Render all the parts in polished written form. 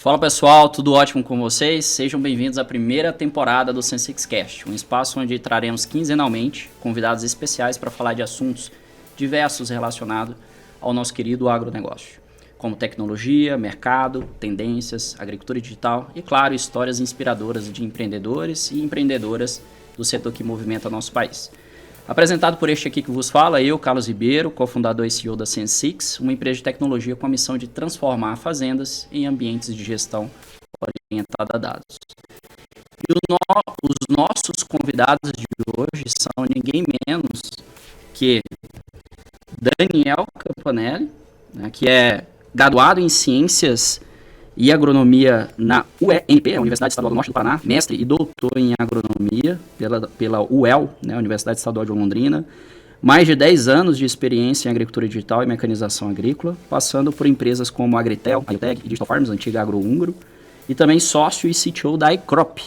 Fala pessoal, tudo ótimo com vocês? Sejam bem-vindos à primeira temporada do SenSixCast, um espaço onde traremos quinzenalmente convidados especiais para falar de assuntos diversos relacionados ao nosso querido agronegócio, como tecnologia, mercado, tendências, agricultura digital e, claro, histórias inspiradoras de empreendedores e empreendedoras do setor que movimenta nosso país. Apresentado por este aqui que vos fala, eu, Carlos Ribeiro, cofundador e CEO da SenSix, uma empresa de tecnologia com a missão de transformar fazendas em ambientes de gestão orientada a dados. E os nossos convidados de hoje são ninguém menos que Daniel Campanelli, né, que é graduado em Ciências e Agronomia na UENP, a Universidade Estadual do Norte do Paraná, mestre e doutor em Agronomia pela UEL, né, Universidade Estadual de Londrina, mais de 10 anos de experiência em agricultura digital e mecanização agrícola, passando por empresas como a Agritel, a IoTech e Digital Farms, antiga Agrohúngaro, e também sócio e CTO da iCrop,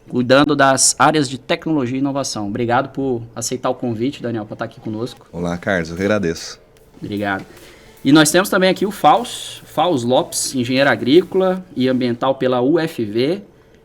cuidando das áreas de tecnologia e inovação. Obrigado por aceitar o convite, Daniel, para estar aqui conosco. Olá, Carlos, eu que agradeço. Obrigado. E nós temos também aqui o Faus Lopes, engenheiro agrícola e ambiental pela UFV,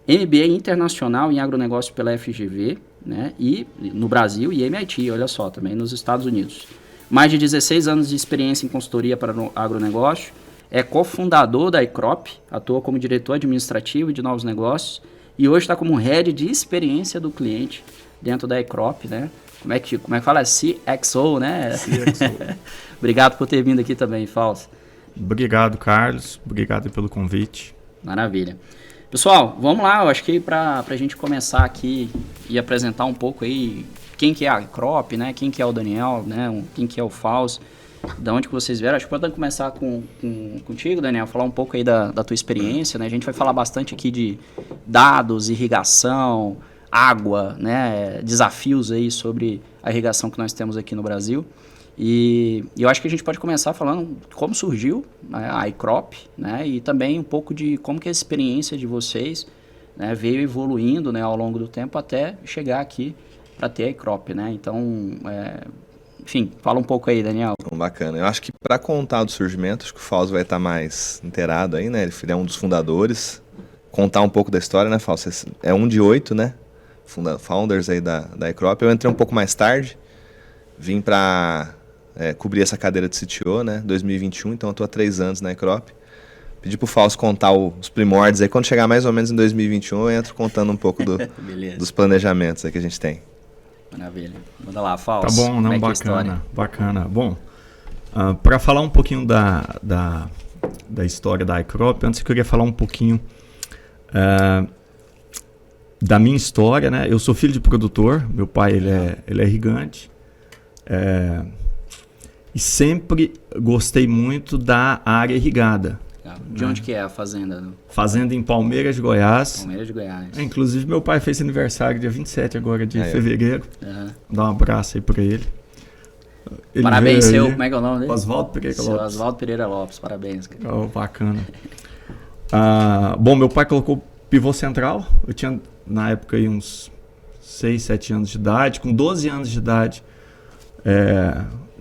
MBA internacional em agronegócio pela FGV, né, e no Brasil, e MIT, olha só, também nos Estados Unidos. Mais de 16 anos de experiência em consultoria para o agronegócio, é cofundador da iCrop, atua como diretor administrativo de novos negócios e hoje está como head de experiência do cliente dentro da iCrop, né? Como é que fala? CXO, né? CXO. Obrigado por ter vindo aqui também, Fausto. Obrigado, Carlos. Obrigado pelo convite. Maravilha. Pessoal, vamos lá. Eu acho que para a gente começar aqui e apresentar um pouco aí quem que é a iCrop, né? Quem que é o Daniel, né? Quem que é o Fausto, da onde que vocês vieram. Acho que podemos começar contigo, Daniel, falar um pouco aí da tua experiência, né? A gente vai falar bastante aqui de dados, irrigação, água, né, desafios aí sobre a irrigação que nós temos aqui no Brasil. E eu acho que a gente pode começar falando como surgiu, né, a iCrop, né, e também um pouco de como que a experiência de vocês, né, veio evoluindo, né, ao longo do tempo até chegar aqui para ter a iCrop, né? Então, enfim, fala um pouco aí, Daniel. Bacana. Eu acho que para contar do surgimento, acho que o Fausto vai estar mais inteirado aí, né? Ele é um dos fundadores. Contar um pouco da história, né, Fausto? É um de 8, né? Founders aí da iCrop. Eu entrei um pouco mais tarde, vim para cobrir essa cadeira de CTO, né, 2021, então eu estou há 3 anos na iCrop. Pedi para o Fausto contar os primórdios aí, quando chegar mais ou menos em 2021 eu entro contando um pouco dos planejamentos aí que a gente tem. Maravilha. Manda lá, Fausto. Tá bom, não, bacana. Bom, para falar um pouquinho da história da iCrop, antes eu queria falar um pouquinho da minha história, né? Eu sou filho de produtor, meu pai ele é irrigante, e sempre gostei muito da área irrigada. De onde que é a fazenda? Fazenda em Palmeiras de Goiás. Palmeiras de Goiás. Inclusive meu pai fez aniversário dia 27 agora de fevereiro. Dá um abraço aí pra ele. Parabéns, seu, como é que é o nome dele? Oswaldo Pereira Lopes. Oswaldo Pereira Lopes, parabéns. Cara. Oh, bacana. Bom, meu pai colocou pivô central. Eu tinha na época aí uns 6, 7 anos de idade. Com 12 anos de idade,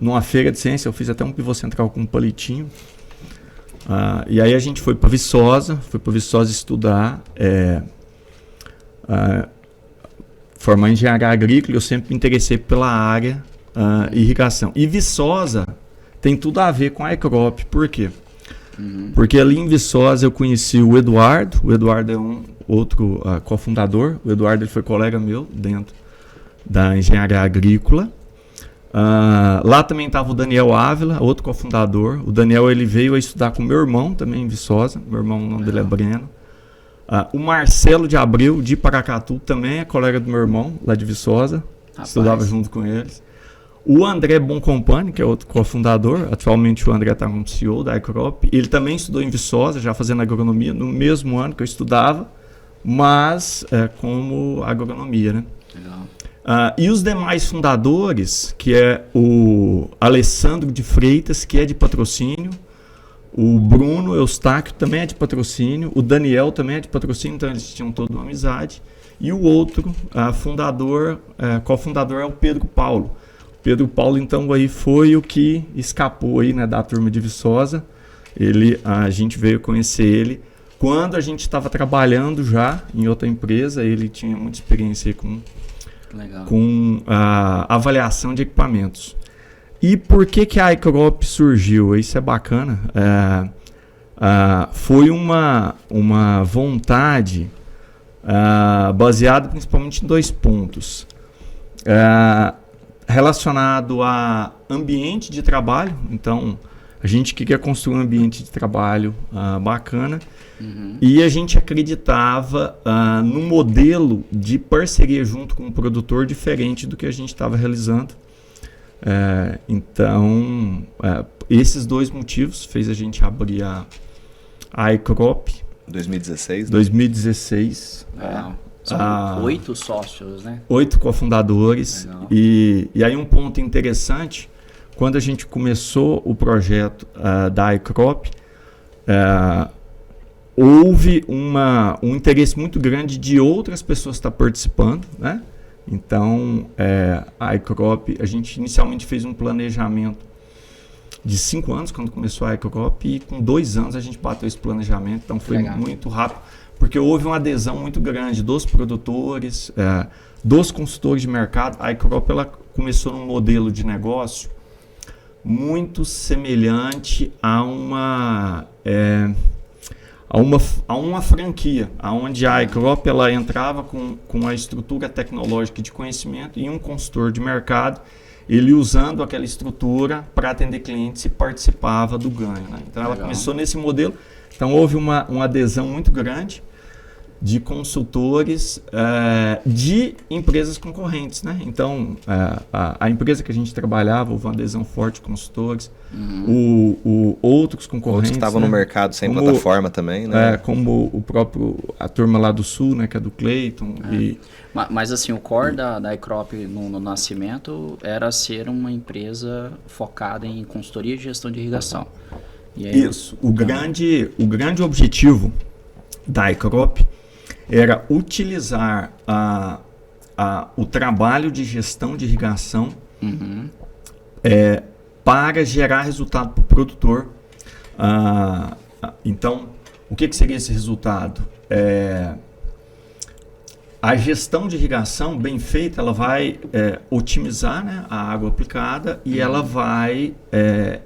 numa feira de ciência, eu fiz até um pivô central com um palitinho. E aí a gente foi para Viçosa estudar, formar em engenharia agrícola. Eu sempre me interessei pela área irrigação. E Viçosa tem tudo a ver com a iCrop. Por quê? Porque ali em Viçosa eu conheci o Eduardo. O Eduardo é um outro cofundador. O Eduardo ele foi colega meu dentro da engenharia agrícola. Lá também estava o Daniel Ávila, outro cofundador. O Daniel ele veio a estudar com meu irmão também em Viçosa. Meu irmão, o nome dele é Breno. O Marcelo de Abreu, de Paracatu, também é colega do meu irmão, lá de Viçosa. Estudava junto com eles. O André Boncompagni, que é outro cofundador. Atualmente o André está como CEO da iCrop. Ele também estudou em Viçosa, já fazendo agronomia, no mesmo ano que eu estudava, mas como agronomia, né? Legal. E os demais fundadores, que é o Alessandro de Freitas, que é de Patrocínio, o Bruno Eustáquio também é de Patrocínio, o Daniel também é de Patrocínio, então eles tinham toda uma amizade, e o outro cofundador é o Pedro Paulo. O Pedro Paulo, então, aí foi o que escapou aí, né, da turma de Viçosa. A gente veio conhecer ele quando a gente estava trabalhando já em outra empresa, ele tinha muita experiência aí com a avaliação de equipamentos. E por que a iCrop surgiu? Isso é bacana. Foi uma vontade baseada principalmente em 2 pontos. Relacionado a ambiente de trabalho. Então, a gente queria construir um ambiente de trabalho bacana. E a gente acreditava num modelo de parceria junto com o produtor diferente do que a gente estava realizando. Então, esses 2 motivos fez a gente abrir a iCrop. 2016. 2016. São 8 sócios, né? 8 cofundadores. E aí um ponto interessante, quando a gente começou o projeto da iCrop, houve um interesse muito grande de outras pessoas estar participando, né? Então, a iCrop, a gente inicialmente fez um planejamento de 5 anos, quando começou a iCrop, e com 2 anos a gente bateu esse planejamento, então foi muito rápido, porque houve uma adesão muito grande dos produtores, dos consultores de mercado. A iCrop, ela começou num modelo de negócio muito semelhante a uma franquia, onde a iCrop ela entrava com a estrutura tecnológica de conhecimento e um consultor de mercado, ele usando aquela estrutura para atender clientes e participava do ganho, né? Então ela começou nesse modelo, então houve uma adesão muito grande de consultores de empresas concorrentes, né? Então a empresa que a gente trabalhava, houve uma adesão forte de consultores, outros concorrentes, outros que estavam, né, no mercado sem plataforma também, né? Como a turma lá do Sul, né, que é do Clayton. Mas assim, o core da iCrop no nascimento era ser uma empresa focada em consultoria e gestão de irrigação. E aí, isso. O grande objetivo da iCrop era utilizar o trabalho de gestão de irrigação para gerar resultado para o produtor. Então, o que seria esse resultado? A gestão de irrigação bem feita, ela vai otimizar, né, a água aplicada e ela vai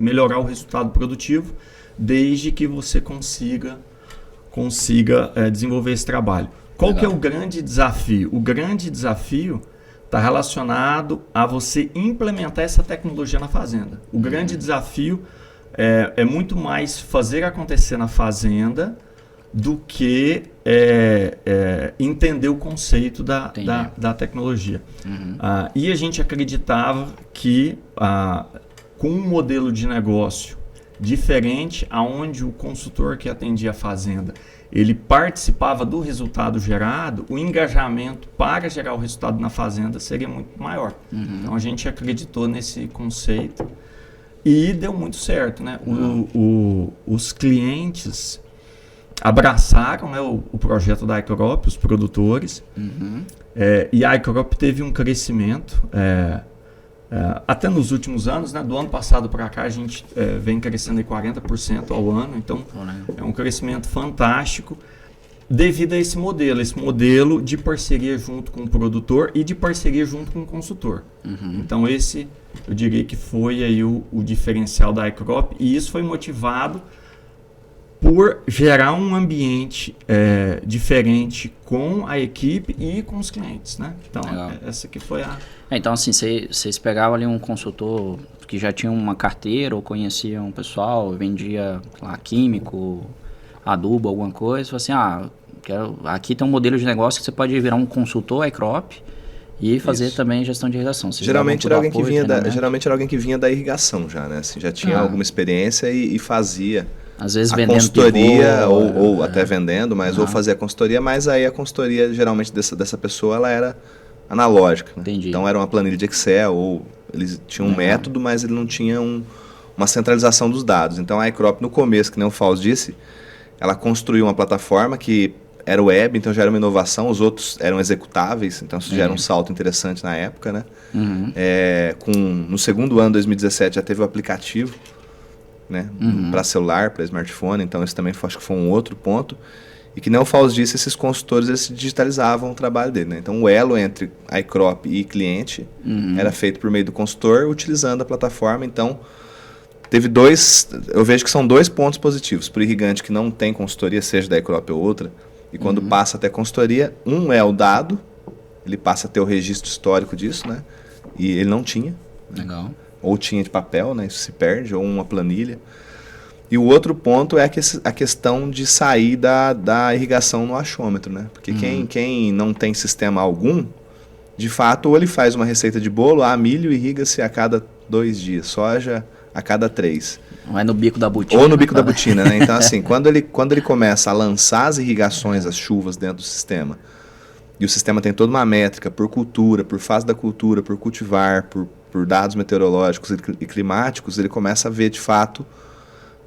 melhorar o resultado produtivo, desde que você consiga desenvolver esse trabalho. Qual que é o grande desafio? O grande desafio está relacionado a você implementar essa tecnologia na fazenda. O grande desafio é muito mais fazer acontecer na fazenda do que entender o conceito da tecnologia. E a gente acreditava que com um modelo de negócio diferente, aonde o consultor que atendia a fazenda, ele participava do resultado gerado, o engajamento para gerar o resultado na fazenda seria muito maior. Então a gente acreditou nesse conceito e deu muito certo, né? Os clientes abraçaram, né, o projeto da iCrop, os produtores, e a iCrop teve um crescimento até nos últimos anos, né? Do ano passado para cá a gente vem crescendo em 40% ao ano, então é um crescimento fantástico devido a esse modelo de parceria junto com o produtor e de parceria junto com o consultor. Então esse, eu diria que foi aí o diferencial da iCrop, e isso foi motivado por gerar um ambiente diferente com a equipe e com os clientes, né? Então, essa aqui foi a... Então, assim, vocês pegavam ali um consultor que já tinha uma carteira ou conhecia um pessoal, vendia lá, químico, adubo, alguma coisa, e assim, aqui tem um modelo de negócio que você pode virar um consultor iCrop e fazer também gestão de irrigação. Geralmente era alguém que vinha da irrigação já, né? Assim, já tinha alguma experiência e fazia... Às vezes a vendendo consultoria, ou até vendendo, mas ou fazia a consultoria, mas aí a consultoria geralmente dessa pessoa ela era analógica, né? Então era uma planilha de Excel, ou eles tinham um método, mas ele não tinha uma centralização dos dados. Então a iCrop no começo, que nem o Fausto disse, ela construiu uma plataforma que era web, então já era uma inovação, os outros eram executáveis, então isso já era um salto interessante na época, né? No segundo ano, 2017, já teve o aplicativo. né? Para celular, para smartphone, então isso também acho que foi um outro ponto. E que nem o Fausto disse, esses consultores eles digitalizavam o trabalho dele, né? Então o elo entre iCrop e cliente era feito por meio do consultor, utilizando a plataforma. Então teve eu vejo que são 2 pontos positivos. Para o irrigante que não tem consultoria, seja da iCrop ou outra, e quando passa até consultoria, é o dado, ele passa a ter o registro histórico disso, né? E ele não tinha. Legal. Ou tinha de papel, né? Isso se perde, ou uma planilha. E o outro ponto é a questão de sair da irrigação no achômetro, né? Porque quem não tem sistema algum, de fato, ou ele faz uma receita de bolo, milho irriga-se a cada 2 dias, soja a cada 3. Ou é no bico da botina. Ou no bico da botina, né? Então, assim, quando ele começa a lançar as irrigações, as chuvas dentro do sistema, e o sistema tem toda uma métrica por cultura, por fase da cultura, por cultivar, por dados meteorológicos e climáticos, ele começa a ver, de fato,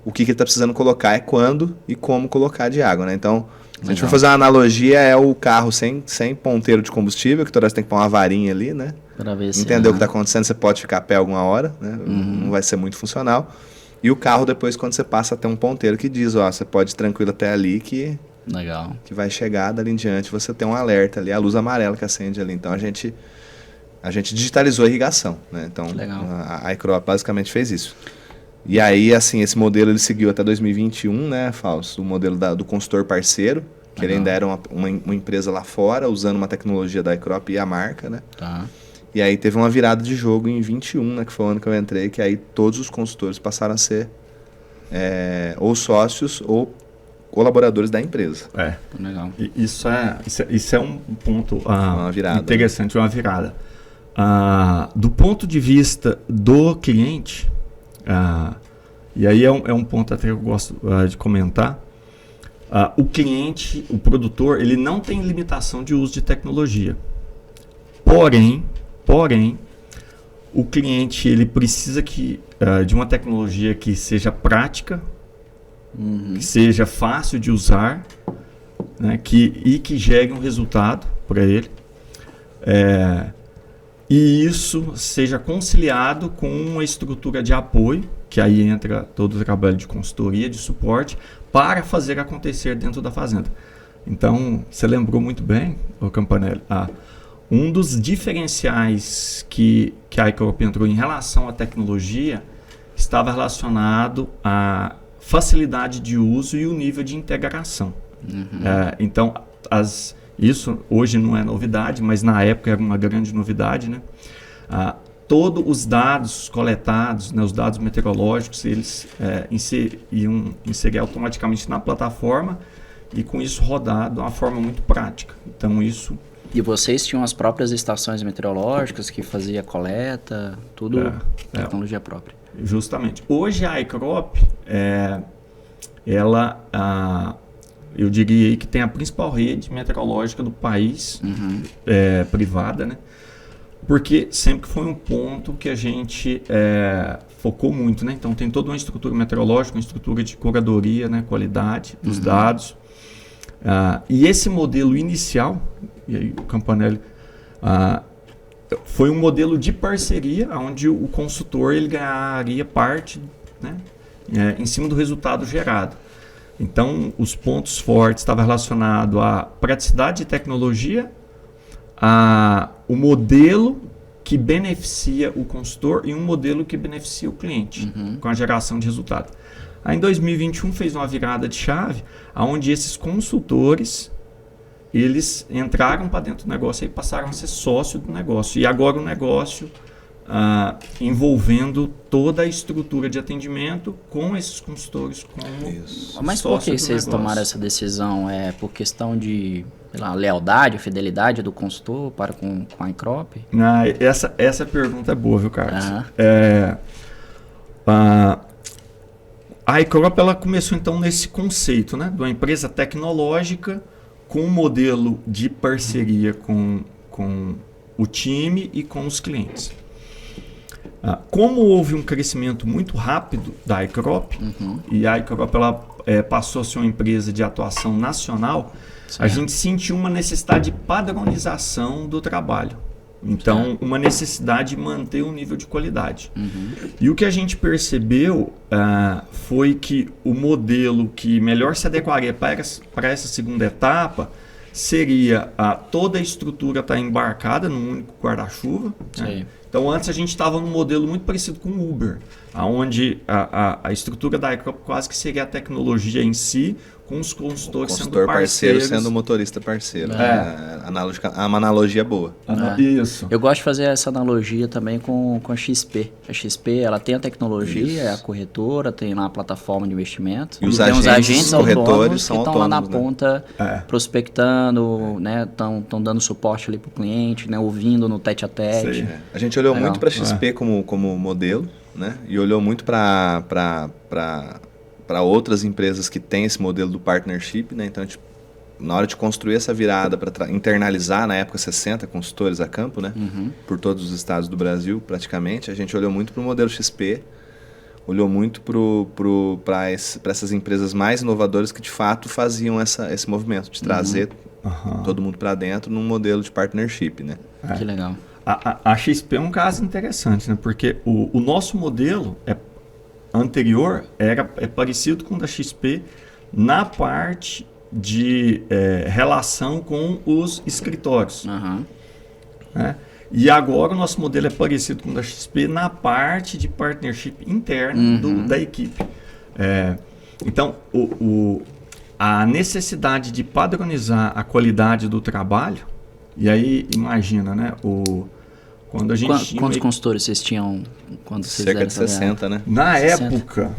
o que ele está precisando colocar é quando e como colocar de água, né? Então, se a gente for fazer uma analogia, é o carro sem ponteiro de combustível, que toda vez tem que pôr uma varinha ali, né? Pra ver se entender o que está acontecendo, você pode ficar a pé alguma hora, né? Não vai ser muito funcional. E o carro depois, quando você passa a ter um ponteiro que diz, você pode ir tranquilo até ali que vai chegar, dali em diante você tem um alerta ali, a luz amarela que acende ali. Então a gente digitalizou a irrigação, né? Então a iCrop basicamente fez isso. E aí, assim, esse modelo ele seguiu até 2021, né, Fausto? O modelo do consultor parceiro, que ele ainda era uma empresa lá fora, usando uma tecnologia da iCrop e a marca, né? Tá. E aí teve uma virada de jogo em 21, né, que foi o ano que eu entrei, que aí todos os consultores passaram a ser ou sócios ou colaboradores da empresa. Legal. Isso é um ponto uma virada, interessante, uma virada. Do ponto de vista do cliente, e aí é um ponto até que eu gosto de comentar, o cliente, o produtor, ele não tem limitação de uso de tecnologia. Porém, o cliente ele precisa de uma tecnologia que seja prática, que seja fácil de usar, né, e que gere um resultado para ele. E isso seja conciliado com uma estrutura de apoio, que aí entra todo o trabalho de consultoria, de suporte, para fazer acontecer dentro da fazenda. Então, você lembrou muito bem, Campanelli, um dos diferenciais que a iCrop entrou em relação à tecnologia estava relacionado à facilidade de uso e o nível de integração. Então, isso hoje não é novidade, mas na época era uma grande novidade, né? Todos os dados coletados, né, os dados meteorológicos, eles iam inserir automaticamente na plataforma e com isso rodar de uma forma muito prática. Então isso... E vocês tinham as próprias estações meteorológicas que fazia coleta, tudo tecnologia própria. Justamente. Hoje a iCrop, eu diria aí que tem a principal rede meteorológica do país, privada, né? Porque sempre foi um ponto que a gente focou muito, né? Então tem toda uma estrutura meteorológica, uma estrutura de curadoria, né? Qualidade dos dados. E esse modelo inicial, e aí o Campanelli, foi um modelo de parceria, onde o consultor ele ganharia parte, né? Em cima do resultado gerado. Então, os pontos fortes estavam relacionados à praticidade de tecnologia, o modelo que beneficia o consultor e um modelo que beneficia o cliente, com a geração de resultado. Aí, em 2021, fez uma virada de chave, onde esses consultores eles entraram para dentro do negócio e passaram a ser sócio do negócio. E agora o negócio envolvendo toda a estrutura de atendimento com esses consultores como Mas por que vocês tomaram essa decisão? É por questão de lealdade, fidelidade do consultor para com a iCrop? Essa pergunta é boa, viu, Carlos? A iCrop ela começou então nesse conceito, né, de uma empresa tecnológica com um modelo de parceria com o time e com os clientes. Como houve um crescimento muito rápido da iCrop, e a iCrop ela, passou a ser uma empresa de atuação nacional, a gente sentiu uma necessidade de padronização do trabalho. Então, uma necessidade de manter um nível de qualidade. E o que a gente percebeu foi que o modelo que melhor se adequaria para essa segunda etapa seria toda a estrutura estar embarcada num único guarda-chuva. Né? Então, antes a gente estava num modelo muito parecido com o Uber, onde a estrutura da iCrop quase que seria a tecnologia em si, com os consultores sendo parceiros. Sendo o motorista parceiro. É uma analogia boa. Isso. Eu gosto de fazer essa analogia também com a XP. A XP, ela tem a tecnologia, é a corretora, tem lá a plataforma de investimento. E os tem os agentes corretores autônomos são que estão lá na autônomos, ponta prospectando, né? Estão dando suporte ali para o cliente, né? Ouvindo no tete-a-tete. A gente olhou muito para a XP como modelo, né? E olhou muito para outras empresas que têm esse modelo do partnership, né? Então, na hora de construir essa virada para internalizar, na época 60 consultores a campo, né? Por todos os estados do Brasil, praticamente, a gente olhou muito para o modelo XP, olhou muito para essas empresas mais inovadoras que, de fato, faziam esse movimento de trazer todo mundo para dentro num modelo de partnership, né? Que legal. A XP é um caso interessante, né? Porque o nosso modelo anterior é parecido com o da XP na parte de relação com os escritórios. Né? E agora o nosso modelo é parecido com o da XP na parte de partnership interno da equipe. Então, a necessidade de padronizar a qualidade do trabalho, e aí imagina, né? Quando a gente Quantos consultores vocês tinham quando vocês cerca de 60, né? Na 60. época,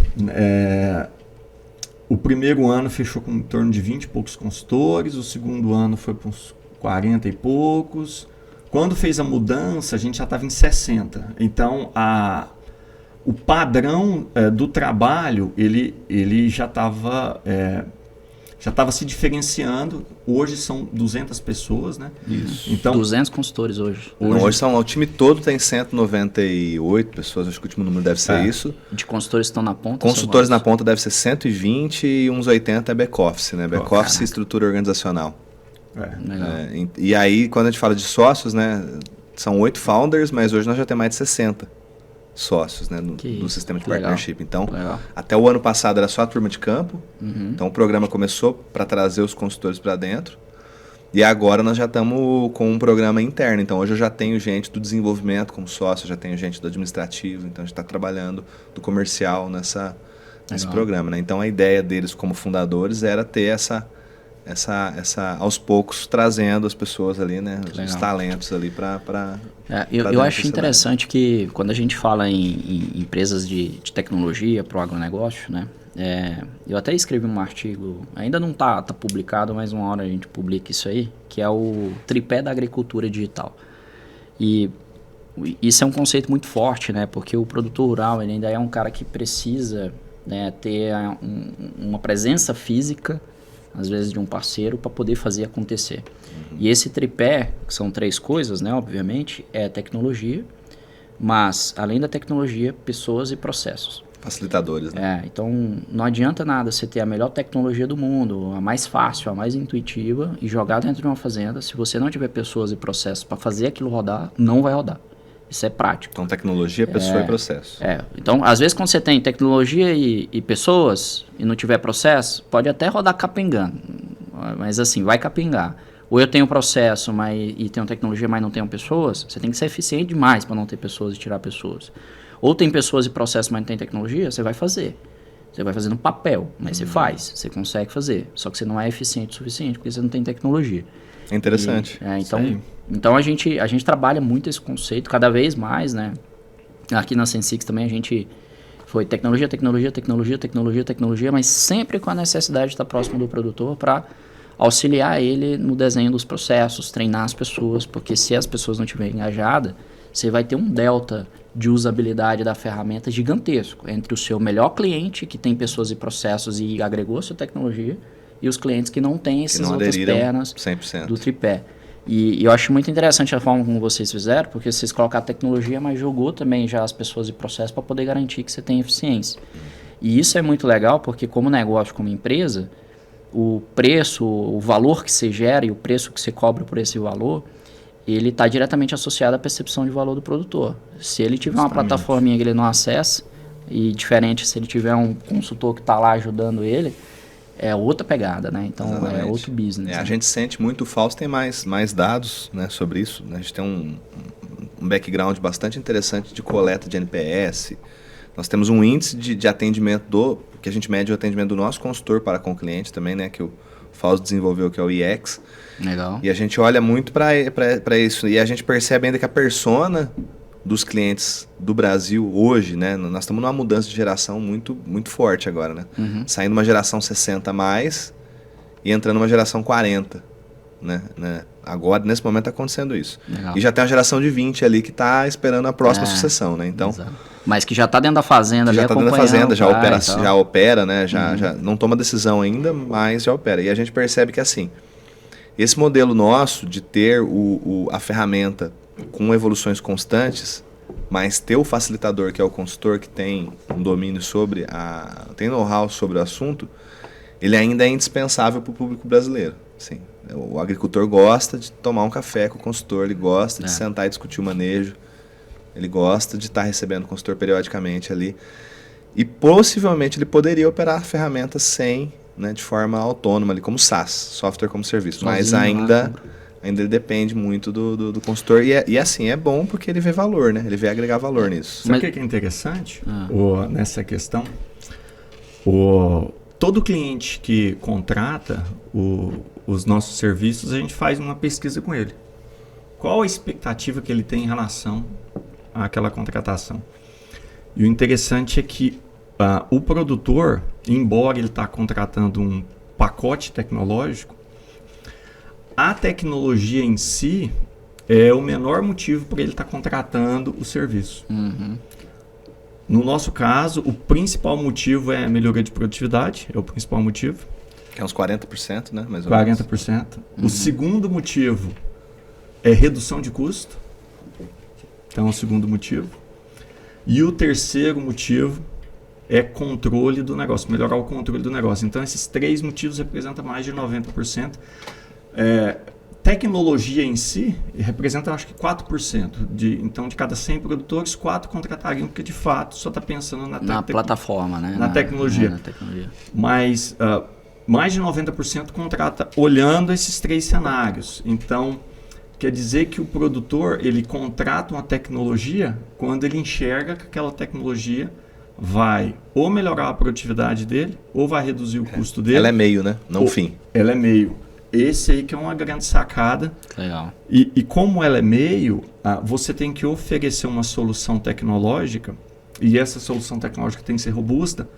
o primeiro ano fechou com em torno de 20 e poucos consultores, o segundo ano foi para uns 40 e poucos. Quando fez a mudança, a gente já estava em 60. Então, o padrão do trabalho, ele já estava se diferenciando. Hoje são 200 pessoas, né? Isso. Então, 200 consultores hoje. Hoje o time todo tem 198 pessoas, acho que o último número deve ser isso. De consultores que estão na ponta? Consultores na ponta deve ser 120 e uns 80 é back-office, né? Back-office e estrutura organizacional. Legal. E aí, quando a gente fala de sócios, né? São 8 founders, mas hoje nós já temos mais de 60 sócios, né, do sistema de partnership. Então, até o ano passado era só a turma de campo. Então, o programa começou para trazer os consultores para dentro. E agora nós já estamos com um programa interno. Então, hoje eu já tenho gente do desenvolvimento como sócio, já tenho gente do administrativo. Então, a gente está trabalhando do comercial nesse programa, né? Então, a ideia deles como fundadores era ter essa aos poucos, trazendo as pessoas ali, né? Os talentos ali para eu acho interessante que quando a gente fala em empresas de tecnologia para o agronegócio, né? Eu até escrevi um artigo, ainda não tá publicado, mas uma hora a gente publica isso aí, que é o tripé da agricultura digital. E isso é um conceito muito forte, né? Porque o produtor rural ele ainda é um cara que precisa, né, ter uma presença física, às vezes de um parceiro, para poder fazer acontecer. E esse tripé, que são 3 coisas, né, obviamente, é tecnologia, mas além da tecnologia, pessoas e processos. Facilitadores, né? Então não adianta nada você ter a melhor tecnologia do mundo, a mais fácil, a mais intuitiva, e jogar dentro de uma fazenda. Se você não tiver pessoas e processos para fazer aquilo rodar, não vai rodar. Isso é prático. Então, tecnologia, pessoa e processo. Então, às vezes, quando você tem tecnologia e pessoas e não tiver processo, pode até rodar capengando. Mas assim, vai capengar. Ou eu tenho processo e tenho tecnologia, mas não tenho pessoas, você tem que ser eficiente demais para não ter pessoas e tirar pessoas. Ou tem pessoas e processo, mas não tem tecnologia, você vai fazer. Você vai fazer no papel, mas você faz, você consegue fazer. Só que você não é eficiente o suficiente, porque você não tem tecnologia. É interessante. Então a gente trabalha muito esse conceito, cada vez mais, né? Aqui na Sensix também a gente foi tecnologia, mas sempre com a necessidade de estar próximo do produtor para auxiliar ele no desenho dos processos, treinar as pessoas, porque se as pessoas não estiverem engajadas, você vai ter um delta de usabilidade da ferramenta gigantesco entre o seu melhor cliente, que tem pessoas e processos e agregou a sua tecnologia, e os clientes que não têm essas outras pernas 100%. do tripé. E eu acho muito interessante a forma como vocês fizeram, porque vocês colocaram a tecnologia, mas jogou também já as pessoas e processos para poder garantir que você tem eficiência. E isso é muito legal, porque como negócio, como empresa, o preço, o valor que você gera e o preço que você cobra por esse valor, ele está diretamente associado à percepção de valor do produtor. Se ele tiver uma plataforminha que ele não acessa, e diferente se ele tiver um consultor que está lá ajudando ele, é outra pegada, né? Então Exatamente. é outro business. Né? A gente sente muito, o Fausto tem mais dados, né, sobre isso. Né? A gente tem um background bastante interessante de coleta de NPS. Nós temos um índice de atendimento que a gente mede o atendimento do nosso consultor para com o cliente também, né, que o Fausto desenvolveu, que é o IX. Legal. E a gente olha muito para isso. E a gente percebe ainda que a persona dos clientes do Brasil hoje, né? Nós estamos numa mudança de geração muito, muito forte agora, né? Saindo uma geração 60 mais e entrando uma geração 40, né? Agora, nesse momento, está acontecendo isso. Legal. E já tem uma geração de 20 ali que está esperando a próxima sucessão, né? Então, mas que já está dentro da fazenda, já está dentro da fazenda, já opera, né? Já não toma decisão ainda, mas já opera. E a gente percebe que assim, esse modelo nosso de ter a ferramenta com evoluções constantes, mas ter o facilitador, que é o consultor, que tem um domínio tem know-how sobre o assunto, ele ainda é indispensável para o público brasileiro. Assim, o agricultor gosta de tomar um café com o consultor, ele gosta de sentar e discutir o manejo, ele gosta de estar recebendo o consultor periodicamente ali. E possivelmente ele poderia operar a ferramenta sem, né, de forma autônoma, ali, como SaaS, software como serviço. Sozinho, mas ainda ele depende muito do consultor. E assim, é bom porque ele vê valor, né? Ele vê agregar valor nisso. Sabe o que é interessante nessa questão? Todo cliente que contrata os nossos serviços, a gente faz uma pesquisa com ele. Qual a expectativa que ele tem em relação àquela contratação? E o interessante é que o produtor, embora ele está contratando um pacote tecnológico, a tecnologia em si é o menor motivo para ele estar contratando o serviço. No nosso caso, o principal motivo é a melhoria de produtividade, é o principal motivo. Que é uns 40%, né? Mais ou menos. 40%. O segundo motivo é redução de custo. Então, é o segundo motivo. E o terceiro motivo é controle do negócio, melhorar o controle do negócio. Então, esses três motivos representam mais de 90%. Tecnologia em si representa, acho que 4%. Então, de cada 100 produtores, 4 contratariam, porque de fato só está pensando na plataforma, né? Na tecnologia. Na tecnologia. Mas mais de 90% contrata olhando esses três cenários. Então, quer dizer que o produtor ele contrata uma tecnologia quando ele enxerga que aquela tecnologia vai ou melhorar a produtividade dele ou vai reduzir o custo dele. Ela é meio, né? Não o fim. Ela é meio. Esse aí que é uma grande sacada. Legal. E como ela é meio, você tem que oferecer uma solução tecnológica, e essa solução tecnológica tem que ser robusta,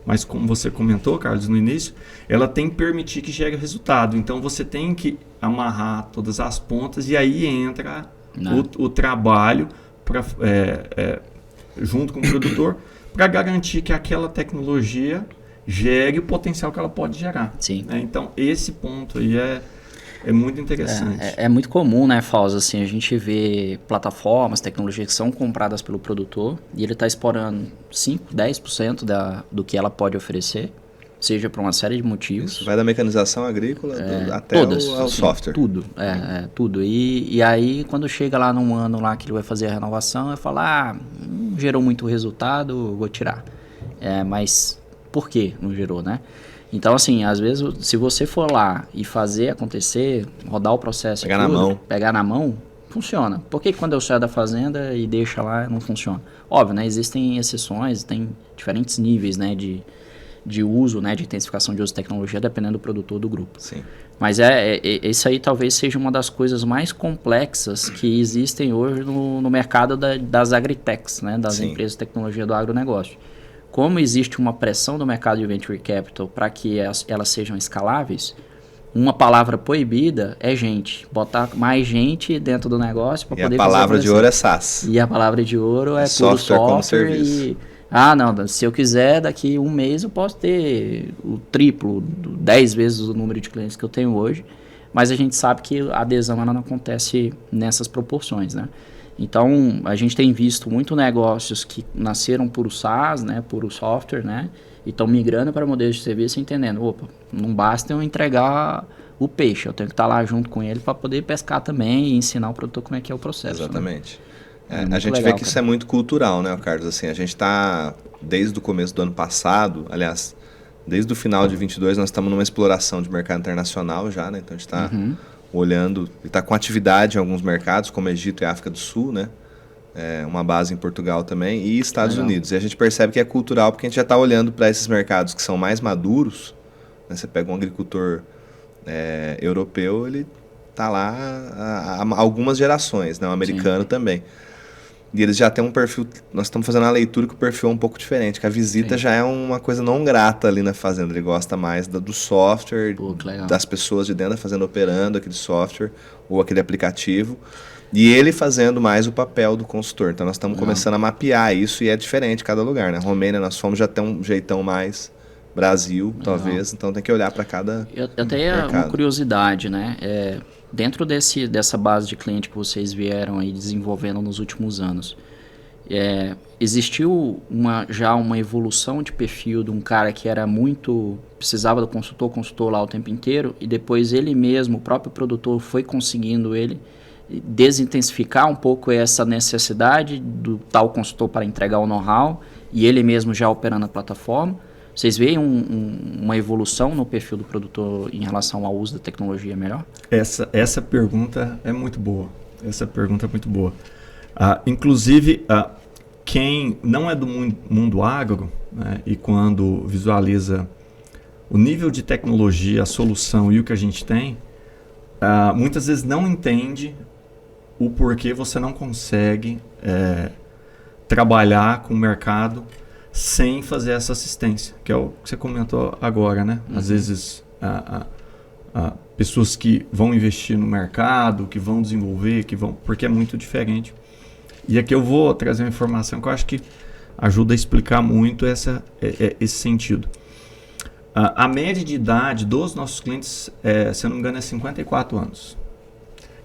mas como você comentou, Carlos, no início, ela tem que permitir que gere resultado. Então você tem que amarrar todas as pontas e aí entra o trabalho junto com o produtor para garantir que aquela tecnologia gere o potencial que ela pode gerar. Sim. Então, esse ponto aí é muito interessante. É muito comum, né, Fausto? Assim, a gente vê plataformas, tecnologias que são compradas pelo produtor e ele está explorando 5%, 10% do que ela pode oferecer, seja por uma série de motivos. Isso vai da mecanização agrícola até todas, ao assim, software. Tudo, tudo. E aí, quando chega lá num ano lá que ele vai fazer a renovação, ele fala, não gerou muito resultado, vou tirar. Mas por que não gerou, né? Então, assim, às vezes, se você for lá e fazer acontecer, rodar o processo... Pegar na mão, funciona. Por que quando eu saio da fazenda e deixa lá, não funciona? Óbvio, né? Existem exceções, tem diferentes níveis, né? De uso, né? De intensificação de uso de tecnologia, dependendo do produtor do grupo. Sim. Mas isso aí talvez seja uma das coisas mais complexas que existem hoje no mercado das agritechs, né? Das empresas de tecnologia do agronegócio. Como existe uma pressão do mercado de venture capital para que elas sejam escaláveis, uma palavra proibida é gente. Botar mais gente dentro do negócio para poder fazer. E a palavra de ouro é SaaS. E a palavra de ouro é software como serviço. Não, se eu quiser, daqui um mês eu posso ter o triplo, 10 vezes o número de clientes que eu tenho hoje, mas a gente sabe que a adesão ela não acontece nessas proporções, né? Então, a gente tem visto muito negócios que nasceram por SaaS, né, por software, né, e estão migrando para modelos de serviço entendendo, opa, não basta eu entregar o peixe, eu tenho que estar lá junto com ele para poder pescar também e ensinar o produtor como é que é o processo. Exatamente. Né? A gente vê que isso é muito cultural, né, Carlos? Assim, a gente está, desde o começo do ano passado, aliás, desde o final de 22, nós estamos numa exploração de mercado internacional já, né? Então a gente está olhando, e está com atividade em alguns mercados, como Egito e África do Sul, né? Uma base em Portugal também, e Estados Unidos. E a gente percebe que é cultural porque a gente já está olhando para esses mercados que são mais maduros. Né? Você pega um agricultor europeu, ele está lá há algumas gerações, né? O americano também. E eles já têm um perfil, nós estamos fazendo uma leitura que o perfil é um pouco diferente, que a visita já é uma coisa não grata ali na fazenda, ele gosta mais do software, das pessoas de dentro da fazenda operando aquele software ou aquele aplicativo, e ele fazendo mais o papel do consultor. Então nós estamos começando a mapear isso e é diferente em cada lugar, né? Romênia nós fomos já tem um jeitão mais Brasil, talvez, então tem que olhar para cada Eu tenho uma curiosidade, né? Dentro dessa base de cliente que vocês vieram aí desenvolvendo nos últimos anos, existiu já uma evolução de perfil de um cara que era precisava do consultor lá o tempo inteiro, e depois ele mesmo, o próprio produtor, foi conseguindo ele desintensificar um pouco essa necessidade do tal consultor para entregar o know-how, e ele mesmo já operando a plataforma? Vocês veem uma evolução no perfil do produtor em relação ao uso da tecnologia melhor? Essa pergunta é muito boa. Inclusive, quem não é do mundo agro, né, e quando visualiza o nível de tecnologia, a solução e o que a gente tem, muitas vezes não entende o porquê você não consegue trabalhar com o mercado sem fazer essa assistência, que é o que você comentou agora, né? Às vezes, pessoas que vão investir no mercado, que vão desenvolver, porque é muito diferente. E aqui eu vou trazer uma informação que eu acho que ajuda a explicar muito esse sentido. A média de idade dos nossos clientes, se eu não me engano, é 54 anos.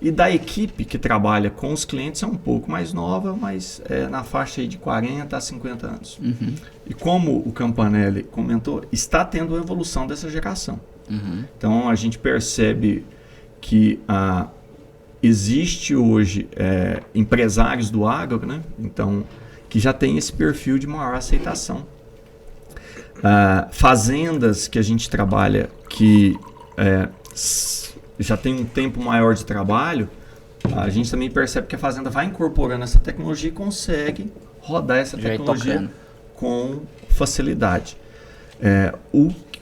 E da equipe que trabalha com os clientes é um pouco mais nova, mas na faixa aí de 40 a 50 anos. E como o Campanelli comentou, está tendo a evolução dessa geração. Então a gente percebe que existe hoje empresários do agro, né? Então, que já tem esse perfil de maior aceitação. Fazendas que a gente trabalha que já tem um tempo maior de trabalho, a gente também percebe que a fazenda vai incorporando essa tecnologia e consegue rodar essa tecnologia com facilidade.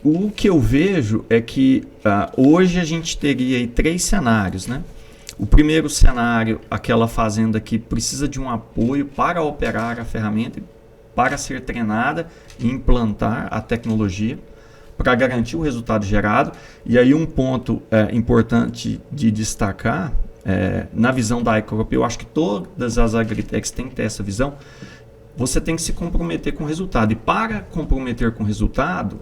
O que eu vejo é que hoje a gente teria aí 3 cenários, né? O primeiro cenário, aquela fazenda que precisa de um apoio para operar a ferramenta, para ser treinada e implantar a tecnologia, para garantir o resultado gerado. E aí um ponto importante de destacar, na visão da iCrop, eu acho que todas as agritechs têm que ter essa visão, você tem que se comprometer com o resultado. E para comprometer com o resultado,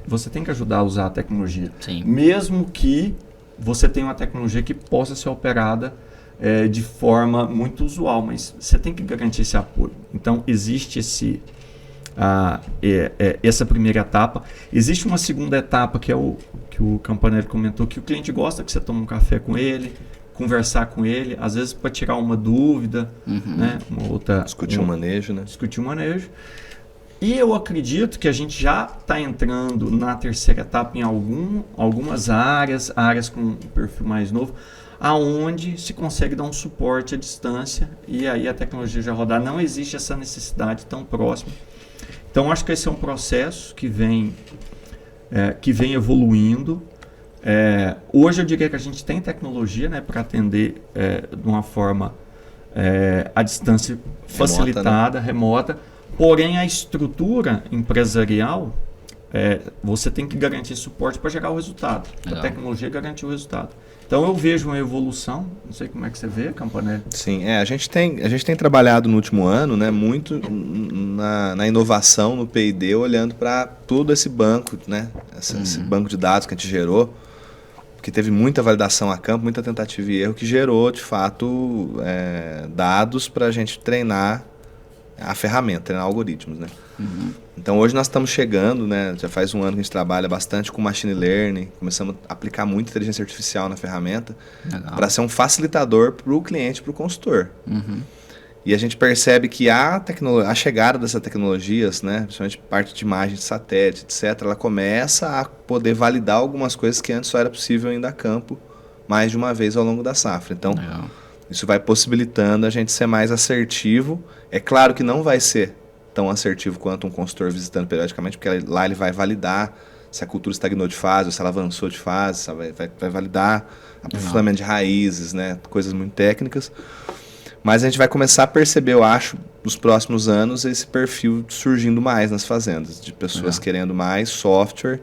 você tem que ajudar a usar a tecnologia. Sim. Mesmo que você tenha uma tecnologia que possa ser operada de forma muito usual, mas você tem que garantir esse apoio. Então existe essa primeira etapa. Existe uma segunda etapa que é que o Campanelli comentou, que o cliente gosta que você tome um café com ele, conversar com ele, às vezes para tirar uma dúvida, né? Uma outra, discutir um manejo, né? Discutir um manejo. E eu acredito que a gente já está entrando na terceira etapa em algumas áreas com um perfil mais novo, aonde se consegue dar um suporte à distância e aí a tecnologia já rodar. Não existe essa necessidade tão próxima. Então, acho que esse é um processo que vem evoluindo. Hoje, eu diria que a gente tem tecnologia, né, para atender de uma forma à distância facilitada, remota. Porém, a estrutura empresarial, você tem que garantir suporte para gerar o resultado. Legal. A tecnologia garantir o resultado. Então, eu vejo uma evolução. Não sei como é que você vê, Campanelli. Sim, a gente tem trabalhado no último ano, né, muito na inovação, no P&D, olhando para todo esse banco, né, esse banco de dados que a gente gerou. porque teve muita validação a campo, muita tentativa e erro que gerou, de fato, dados para a gente treinar a ferramenta, treinar algoritmos, né? Então hoje nós estamos chegando, né? Já faz um ano que a gente trabalha bastante com machine learning, começamos a aplicar muito inteligência artificial na ferramenta para ser um facilitador para o cliente, para o consultor. E a gente percebe que a chegada dessas tecnologias, né, principalmente parte de imagem de satélite, etc., ela começa a poder validar algumas coisas que antes só era possível ainda a campo mais de uma vez ao longo da safra. Então, isso vai possibilitando a gente ser mais assertivo. É claro que não vai ser tão assertivo quanto um consultor visitando periodicamente, porque lá ele vai validar se a cultura estagnou de fase ou se ela avançou de fase, vai validar aprofungamento de raízes, né, coisas muito técnicas. Mas a gente vai começar a perceber, eu acho, nos próximos anos, esse perfil surgindo mais nas fazendas, de pessoas querendo mais software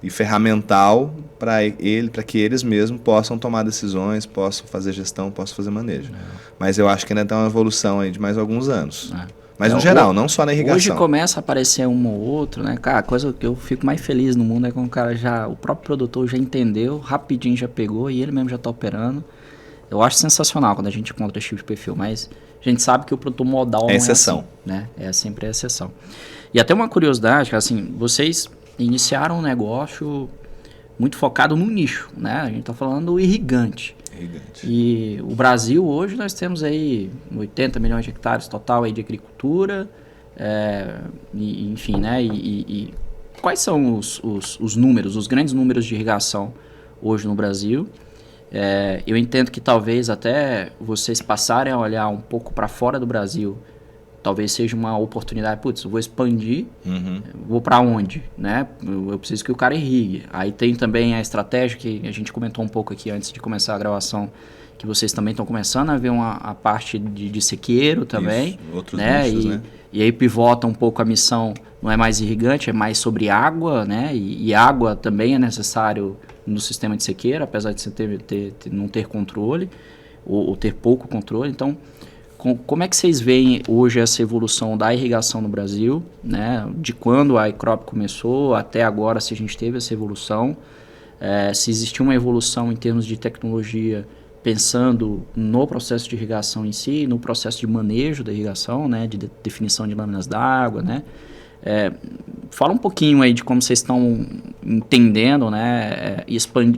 e ferramental para que eles mesmos possam tomar decisões, possam fazer gestão, possam fazer manejo. Mas eu acho que ainda tem uma evolução aí de mais alguns anos. Mas no geral, não só na irrigação. Hoje começa a aparecer um ou outro, né? Cara, a coisa que eu fico mais feliz no mundo é quando o próprio produtor já entendeu, rapidinho já pegou e ele mesmo já está operando. Eu acho sensacional quando a gente encontra esse tipo de perfil, mas a gente sabe que o produtor modal é exceção, assim, né? É sempre a exceção. E até uma curiosidade, assim, vocês iniciaram um negócio muito focado no nicho, né? A gente está falando do irrigante. E o Brasil hoje nós temos aí 80 milhões de hectares total aí de agricultura, enfim, né? E quais são os números, os grandes números de irrigação hoje no Brasil? Eu entendo que talvez até vocês passarem a olhar um pouco para fora do Brasil, talvez seja uma oportunidade, eu vou expandir, vou para onde, né? Eu preciso que o cara irrigue. Aí tem também a estratégia que a gente comentou um pouco aqui antes de começar a gravação, que vocês também estão começando a ver a parte de sequeiro também. Isso, outros né? nichos, né? E aí pivota um pouco a missão, não é mais irrigante, é mais sobre água, né? E água também é necessário no sistema de sequeira, apesar de você não ter controle, ou ter pouco controle. Então, como é que vocês veem hoje essa evolução da irrigação no Brasil, né? De quando a iCrop começou até agora, se a gente teve essa evolução, se existiu uma evolução em termos de tecnologia, pensando no processo de irrigação em si, no processo de manejo da irrigação, né? De definição de lâminas d'água, né? Fala um pouquinho aí de como vocês estão entendendo, né,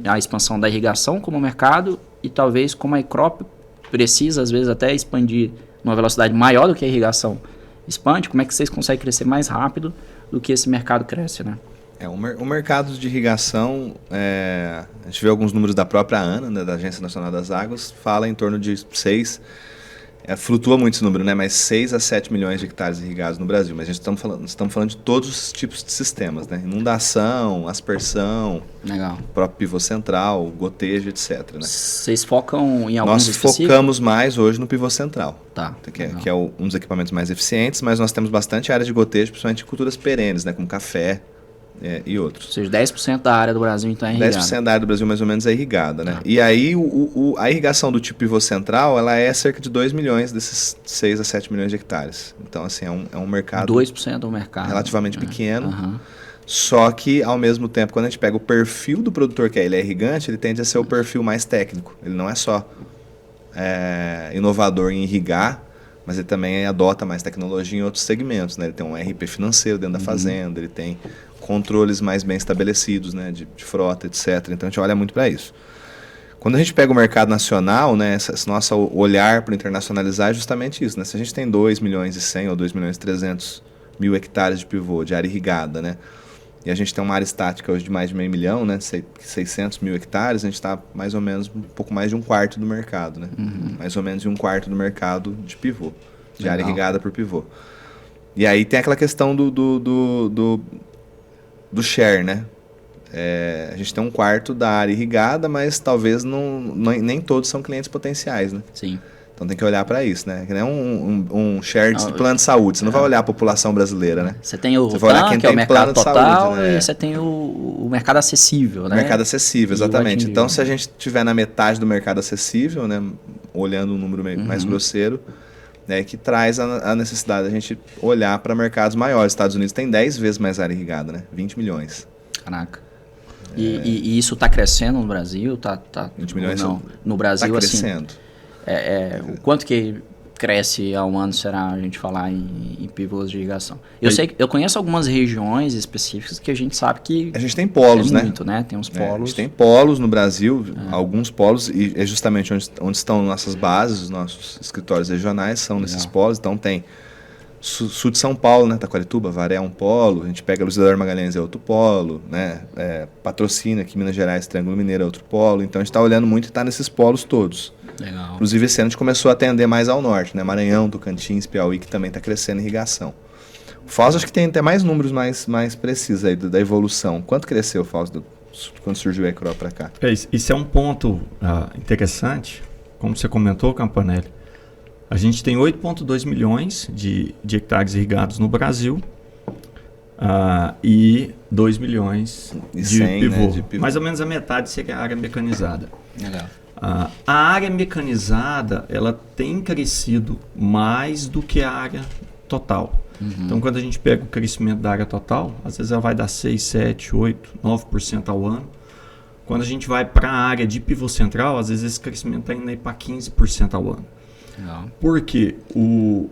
a expansão da irrigação como mercado e talvez como a iCrop precisa, às vezes, até expandir numa velocidade maior do que a irrigação expande. Como é que vocês conseguem crescer mais rápido do que esse mercado cresce, né? O mercado de irrigação, a gente vê alguns números da própria ANA, né, da Agência Nacional das Águas, fala em torno de 6, flutua muito esse número, né, mas 6 a 7 milhões de hectares irrigados no Brasil. Mas a gente estamos falando de todos os tipos de sistemas, né? Inundação, aspersão, Legal. próprio pivô central, gotejo, etc. Né? Vocês focam em alguns Nós específicos? focamos mais hoje no pivô central, tá, que é um dos equipamentos mais eficientes, mas nós temos bastante área de gotejo, principalmente em culturas perenes, né, como café, e outros. Ou seja, 10% da área do Brasil então é irrigada. 10% da área do Brasil mais ou menos é irrigada, né? E aí a irrigação do tipo pivô central, ela é cerca de 2 milhões desses 6 a 7 milhões de hectares. Então, assim, é um mercado... 2% do mercado. Relativamente pequeno. Só que, ao mesmo tempo, quando a gente pega o perfil do produtor que ele é irrigante, ele tende a ser o perfil mais técnico. Ele não é só inovador em irrigar, mas ele também adota mais tecnologia em outros segmentos, né? Ele tem um RP financeiro dentro da fazenda, ele tem controles mais bem estabelecidos, né, de frota, etc. Então a gente olha muito para isso. Quando a gente pega o mercado nacional, né, esse nosso olhar para internacionalizar é justamente isso, né? Se a gente tem 2 milhões e 100 ou 2 milhões e 300 mil hectares de pivô, de área irrigada, né, e a gente tem uma área estática hoje de mais de meio milhão, né, 600 mil hectares, a gente está mais ou menos um pouco mais de um quarto do mercado, né? Mais ou menos de um quarto do mercado de pivô, de área irrigada por pivô. E aí tem aquela questão do share, né? A gente tem um quarto da área irrigada, mas talvez nem todos são clientes potenciais, né? Sim. Então tem que olhar para isso, né? Que nem um share de plano de saúde. Você não vai olhar a população brasileira, né? Você tem o PAN, que é o mercado total, saúde, né? e você tem o mercado acessível, né? O mercado acessível, exatamente. Então, se a gente estiver na metade do mercado acessível, né, olhando um número mais grosseiro, né, que traz a necessidade de a gente olhar para mercados maiores. Estados Unidos tem 10 vezes mais área irrigada, né? 20 milhões. Caraca. E isso está crescendo no Brasil? 20 milhões não? No Brasil, tá crescendo. Assim, o quanto que cresce ao ano será a gente falar em pivôs de irrigação? Eu conheço algumas regiões específicas que a gente sabe que a gente tem polos, né? Muito, né? Tem uns polos. A gente tem polos no Brasil, alguns polos, e é justamente onde estão nossas bases, os nossos escritórios regionais são nesses polos. Então tem sul de São Paulo, né? Taquarituba, Varé é um polo, a gente pega Luziador Magalhães é outro polo, né? Patrocínio aqui, Minas Gerais, Triângulo Mineiro é outro polo. Então a gente está olhando muito e está nesses polos todos. Legal. Inclusive esse ano a gente começou a atender mais ao norte, né? Maranhão, Tocantins, Piauí, que também está crescendo em irrigação. O Fausto acho que tem até mais números mais precisos aí da evolução. Quanto cresceu o Fausto quando surgiu a Ecrop para cá? Isso é um ponto interessante, como você comentou, Campanelli. A gente tem 8,2 milhões de hectares irrigados no Brasil e 2 milhões de pivô. Né, de pivô. Mais ou menos a metade seria a área mecanizada. Legal. A área mecanizada ela tem crescido mais do que a área total. Então, quando a gente pega o crescimento da área total, às vezes ela vai dar 6, 7, 8, 9% ao ano. Quando a gente vai para a área de pivô central, às vezes esse crescimento está indo para 15% ao ano. Legal. Porque o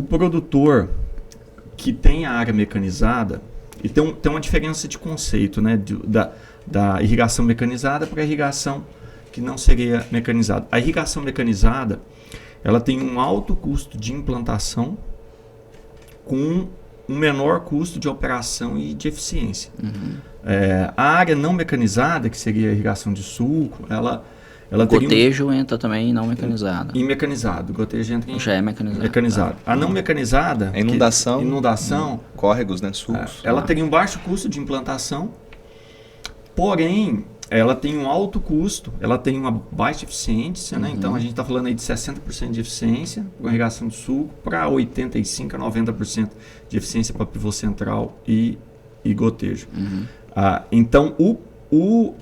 produtor que tem a área mecanizada, e tem uma diferença de conceito, né, da irrigação mecanizada para a irrigação que não seria mecanizada. A irrigação mecanizada ela tem um alto custo de implantação com um menor custo de operação e de eficiência. A área não mecanizada, que seria a irrigação de sulco, ela gotejo entra também não mecanizado. Em mecanizado. Gotejo entra em já é mecanizado. A não mecanizada, a inundação, córregos, né, sulcos. Ela teria um baixo custo de implantação, porém ela tem um alto custo, ela tem uma baixa eficiência, né? Então a gente está falando aí de 60% de eficiência com irrigação de sulco para 85% a 90% de eficiência para pivô central e gotejo. Então o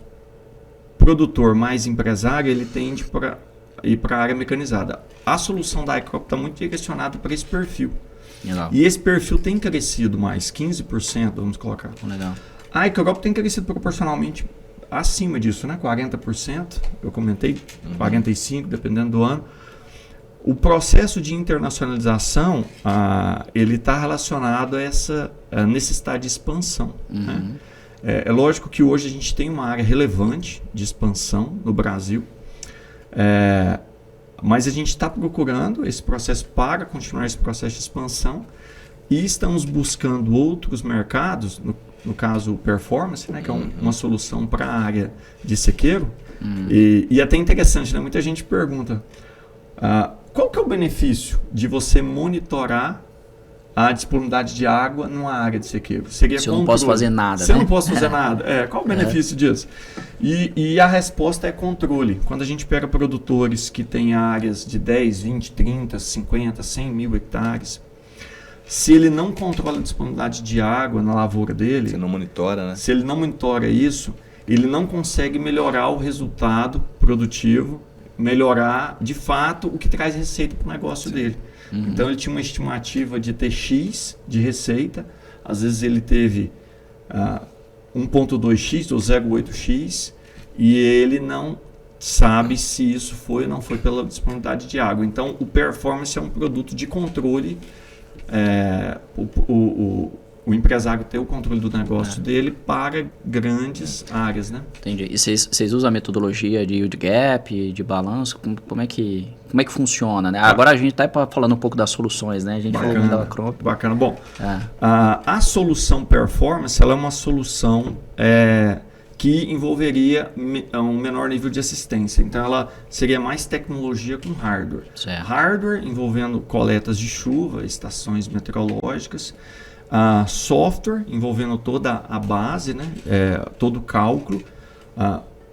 produtor mais empresário ele tende para ir para a área mecanizada. A solução da Ecrop está muito direcionada para esse perfil. Legal. E esse perfil tem crescido mais, 15%, vamos colocar. Legal. A Ecrop tem crescido proporcionalmente acima disso, né? 40%, eu comentei, 45%, dependendo do ano. O processo de internacionalização, ele está relacionado a essa necessidade de expansão. Né? É lógico que hoje a gente tem uma área relevante de expansão no Brasil, mas a gente está procurando esse processo para continuar esse processo de expansão e estamos buscando outros mercados, no caso o Performance, né, que é uma solução para a área de sequeiro. E até interessante, né? Muita gente pergunta qual que é o benefício de você monitorar a disponibilidade de água numa área de sequeiro? Seria se eu não posso fazer nada, Se eu né? não posso fazer nada. Qual o benefício disso? E a resposta é controle. Quando a gente pega produtores que têm áreas de 10, 20, 30, 50, 100 mil hectares, se ele não controla a disponibilidade de água na lavoura dele... Se não monitora, né? Se ele não monitora isso, ele não consegue melhorar o resultado produtivo, melhorar, de fato, o que traz receita para o negócio dele. Então, ele tinha uma estimativa de ter X de receita. Às vezes, ele teve 1,2X ou 0,8X e ele não sabe se isso foi ou não foi pela disponibilidade de água. Então, o Performance é um produto de controle. O empresário ter o controle do negócio dele para grandes áreas, né? Entendi. E vocês usam a metodologia de yield gap, de balanço? Como é que funciona, né? Agora a gente está falando um pouco das soluções, né? A gente falou da Ecrop. Bacana. Bom, a solução Performance ela é uma solução que envolveria um menor nível de assistência. Então, ela seria mais tecnologia com hardware. Certo. Hardware envolvendo coletas de chuva, estações meteorológicas, software envolvendo toda a base, né? Todo o cálculo,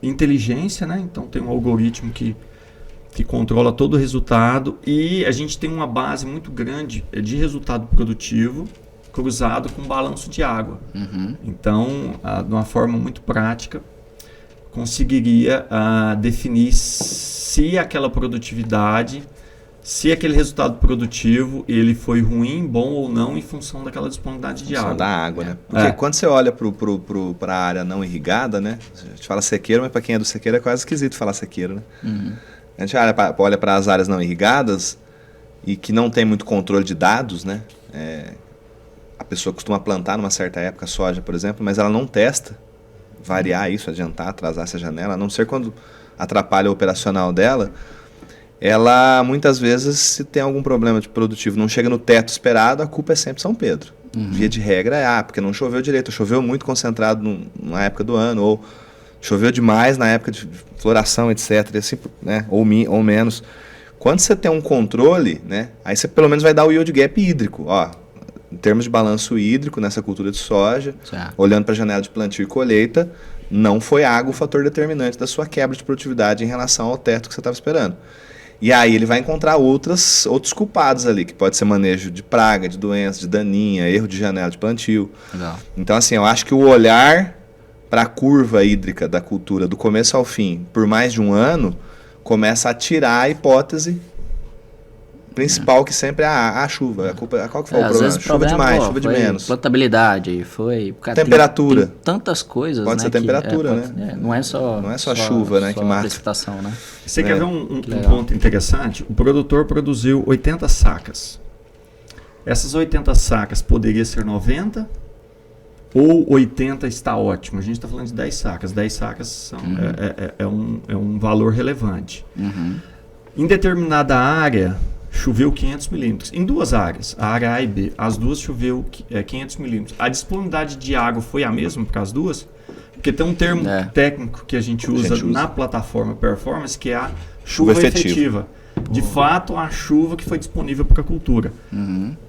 inteligência, né? Então tem um algoritmo que controla todo o resultado e a gente tem uma base muito grande de resultado produtivo cruzado com balanço de água. Então, de uma forma muito prática, conseguiria definir se aquela produtividade se aquele resultado produtivo ele foi ruim, bom ou não em função daquela disponibilidade de água. Da água, né? Porque quando você olha para a área não irrigada, né? A gente fala sequeiro, mas para quem é do sequeiro é quase esquisito falar sequeiro, né? A gente olha para as áreas não irrigadas e que não tem muito controle de dados, né? A pessoa costuma plantar numa certa época soja, por exemplo, mas ela não testa variar isso, adiantar, atrasar essa janela, a não ser quando atrapalha o operacional dela. Ela, muitas vezes, se tem algum problema de produtivo, não chega no teto esperado, a culpa é sempre São Pedro. Via de regra porque não choveu direito, choveu muito concentrado na época do ano, ou choveu demais na época de floração, etc, assim, né? ou menos. Quando você tem um controle, né? Aí você pelo menos vai dar o yield gap hídrico, em termos de balanço hídrico nessa cultura de soja, olhando para a janela de plantio e colheita, não foi água o fator determinante da sua quebra de produtividade em relação ao teto que você estava esperando. E aí ele vai encontrar outros culpados ali, que pode ser manejo de praga, de doença, de daninha, erro de janela de plantio. Legal. Então, assim, eu acho que o olhar para a curva hídrica da cultura, do começo ao fim, por mais de um ano, começa a tirar a hipótese principal, que sempre é a chuva. A culpa, qual que foi o problema? Chuva demais, chuva de menos. Plantabilidade, foi... Temperatura. Tem tantas coisas, pode ser temperatura, né? Não é só chuva, né, que marca. Precipitação, né? Você quer ver um ponto interessante? O produtor produziu 80 sacas. Essas 80 sacas poderia ser 90 ou 80 está ótimo. A gente está falando de 10 sacas. 10 sacas é um valor relevante. Em determinada área, choveu 500 milímetros. Em duas áreas, a área A e B, as duas choveu 500 milímetros. A disponibilidade de água foi a mesma para as duas? Porque tem um termo técnico que a gente usa na plataforma Performance, que é a chuva efetiva. De fato, a chuva que foi disponível para a cultura.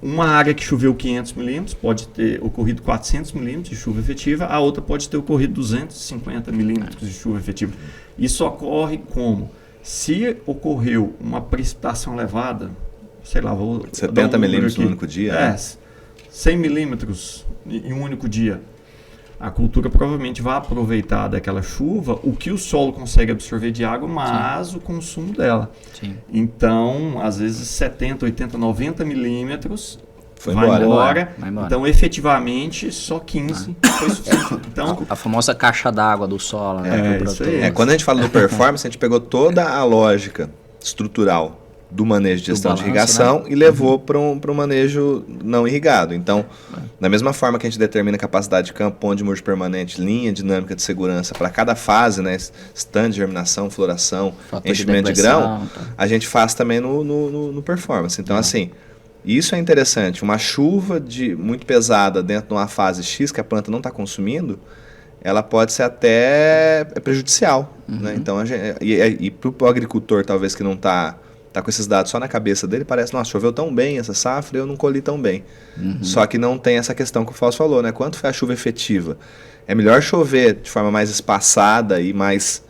Uma área que choveu 500 milímetros pode ter ocorrido 400 milímetros de chuva efetiva, a outra pode ter ocorrido 250 milímetros de chuva efetiva. Isso ocorre como? Se ocorreu uma precipitação elevada, sei lá, vou 70 milímetros no único dia? 100 milímetros em um único dia. A cultura provavelmente vai aproveitar daquela chuva o que o solo consegue absorver de água, mas o consumo dela. Então, às vezes 70, 80, 90 milímetros vai embora. Então, efetivamente, só 15 foi suficiente. Então, a famosa caixa d'água do solo, né? Isso aí. Quando a gente fala do performance, a gente pegou toda a lógica estrutural do manejo de gestão de irrigação, né? E levou para um manejo não irrigado. Então, da mesma forma que a gente determina capacidade de campo, ponto de murcho permanente, linha dinâmica de segurança para cada fase, né? Stand de germinação, floração, fator enchimento de grão, a gente faz também no performance. Então, assim, isso é interessante. Uma chuva muito pesada dentro de uma fase X que a planta não está consumindo, ela pode ser até prejudicial. Né? Então, e para o agricultor, talvez, que não está com esses dados só na cabeça dele, parece, nossa, choveu tão bem essa safra, eu não colhi tão bem. Só que não tem essa questão que o Fausto falou, né? Quanto foi a chuva efetiva? É melhor chover de forma mais espaçada e mais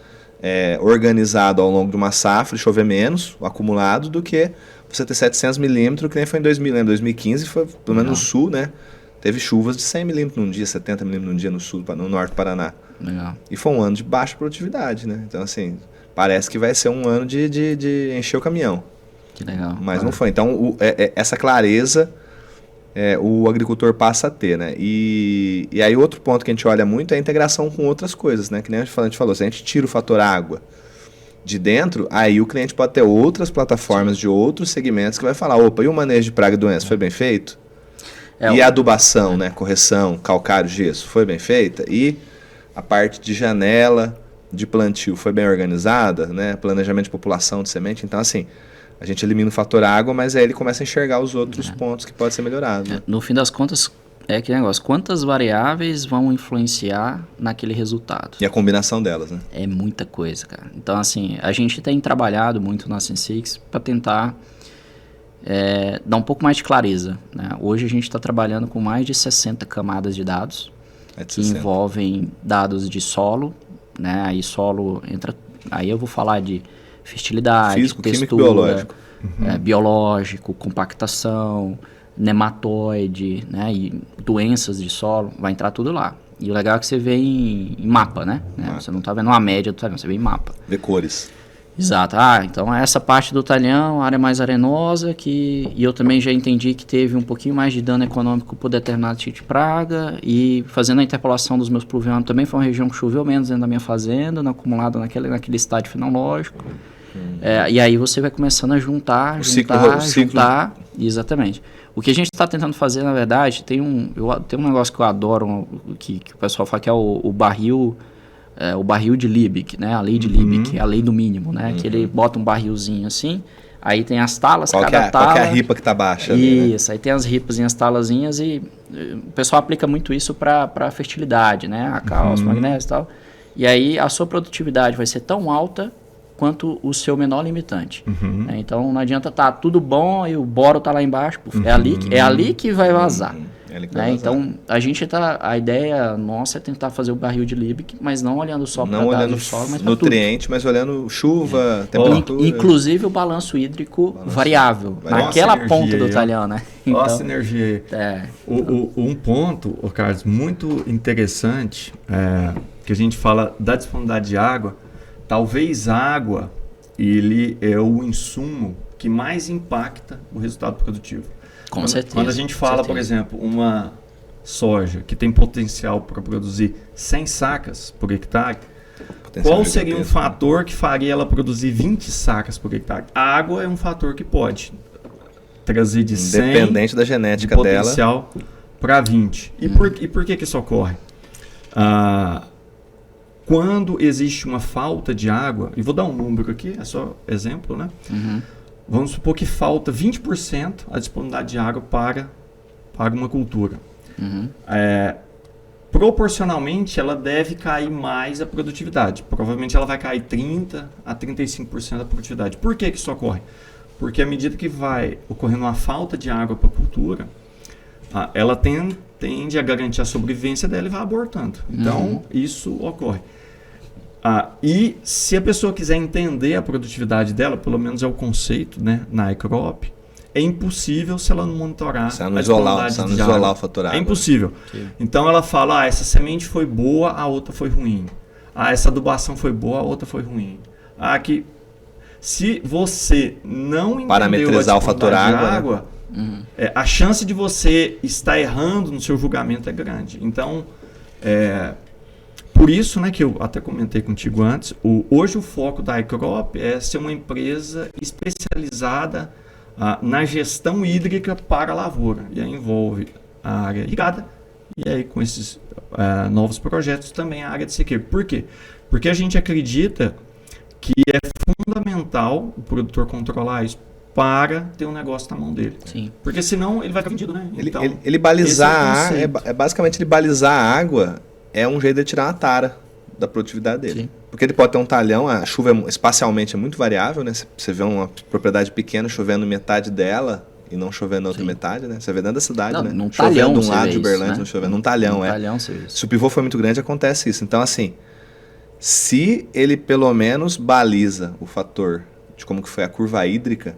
organizada ao longo de uma safra, e chover menos, o acumulado, do que você ter 700 milímetros, que nem foi em 2015, foi, pelo menos no sul, né? Teve chuvas de 100 milímetros num dia, 70 milímetros num dia no sul, no norte do Paraná. E foi um ano de baixa produtividade, né? Então, assim, parece que vai ser um ano de encher o caminhão. Que legal. Mas não foi. Então, essa clareza o agricultor passa a ter, né? E aí outro ponto que a gente olha muito é a integração com outras coisas, né? Que nem a gente falou, se a gente tira o fator água de dentro, aí o cliente pode ter outras plataformas de outros segmentos que vai falar, opa, e o manejo de praga e doença foi bem feito? E a adubação, né? Correção, calcário, gesso, foi bem feita? E a parte de janela de plantio foi bem organizada, né? Planejamento de população de semente. Então, assim, a gente elimina o fator água, mas aí ele começa a enxergar os outros pontos que pode ser melhorado. Né? No fim das contas, é aquele negócio, quantas variáveis vão influenciar naquele resultado? E a combinação delas, né? É muita coisa, cara. Então, assim, a gente tem trabalhado muito na Sensix para tentar dar um pouco mais de clareza. Né? Hoje a gente está trabalhando com mais de 60 camadas de dados, que envolvem dados de solo, né? Aí solo entra... Aí eu vou falar de fertilidade, físico, textura, químico, biológico. Biológico, compactação, nematóide, né? E doenças de solo, vai entrar tudo lá. E o legal é que você vê em mapa, né? Você não está vendo uma média, você vê em mapa. Vê cores. Exato. Então essa parte do talhão, área mais arenosa, e eu também já entendi que teve um pouquinho mais de dano econômico por determinado tipo de praga, e fazendo a interpolação dos meus pluviômetros também foi uma região que choveu menos dentro da minha fazenda, acumulado naquele estágio fenológico. E aí você vai começando a juntar. Juntar. Exatamente. O que a gente está tentando fazer, na verdade, tem um negócio que eu adoro, que o pessoal fala que é o barril... o barril de Liebig, né? A lei de Liebig, a lei do mínimo, né? Que ele bota um barrilzinho assim, aí tem as talas, qual que é a ripa que tá baixa? Isso, ali, né? Aí tem as ripas e as talazinhas, e o pessoal aplica muito isso para fertilidade, né? A cálcio, magnésio e tal. E aí a sua produtividade vai ser tão alta quanto o seu menor limitante. Né? Então não adianta tudo bom e o boro tá lá embaixo, é ali que vai vazar. Né? Então, a ideia nossa é tentar fazer o barril de Liebig, mas não olhando só para dados de solo, mas para nutriente, mas olhando chuva, temperatura. Inclusive o balanço hídrico variável, naquela ponta do talhão, né? Então, olha a sinergia aí. Um ponto, Carlos, muito interessante, que a gente fala da disponibilidade de água, talvez a água, ele é o insumo que mais impacta o resultado produtivo. Com certeza. Quando a gente fala, por exemplo, uma soja que tem potencial para produzir 100 sacas por hectare, qual seria um fator que faria ela produzir 20 sacas por hectare? A água é um fator que pode trazer de 100, independente da genética de potencial, para 20. E por que isso ocorre? Quando existe uma falta de água, e vou dar um número aqui, é só exemplo, né? Vamos supor que falta 20% a disponibilidade de água para uma cultura. Proporcionalmente, ela deve cair mais a produtividade. Provavelmente ela vai cair 30% a 35% da produtividade. Por que isso ocorre? Porque à medida que vai ocorrendo uma falta de água para a cultura, ela tende a garantir a sobrevivência dela e vai abortando. Então, isso ocorre. E se a pessoa quiser entender a produtividade dela, pelo menos é o conceito, né, na iCrop, é impossível se ela não monitorar se ela não isolar o fator água. É impossível. Sim. Então ela fala, essa semente foi boa, a outra foi ruim. Essa adubação foi boa, a outra foi ruim. Se você não entendeu parametrizar o fator água, a chance de você estar errando no seu julgamento é grande. Então, por isso, né, que eu até comentei contigo antes, hoje o foco da iCrop é ser uma empresa especializada na gestão hídrica para a lavoura. E aí envolve a área irrigada e aí com esses novos projetos também a área de sequeiro. Por quê? Porque a gente acredita que é fundamental o produtor controlar isso para ter um negócio na mão dele. Sim. Porque senão ele vai ficar vendido, né? Então, ele balizar basicamente ele balizar a água é um jeito de tirar uma tara da produtividade dele. Sim. Porque ele pode ter um talhão, a chuva espacialmente é muito variável, né? Você vê uma propriedade pequena chovendo metade dela e não chovendo na outra metade, né? Você vê dentro da cidade, né? Num chovendo talhão um lado de Uberlândia, né? não chovendo num talhão, Se o pivô for muito grande, acontece isso. Então, assim, se ele pelo menos baliza o fator de como que foi a curva hídrica,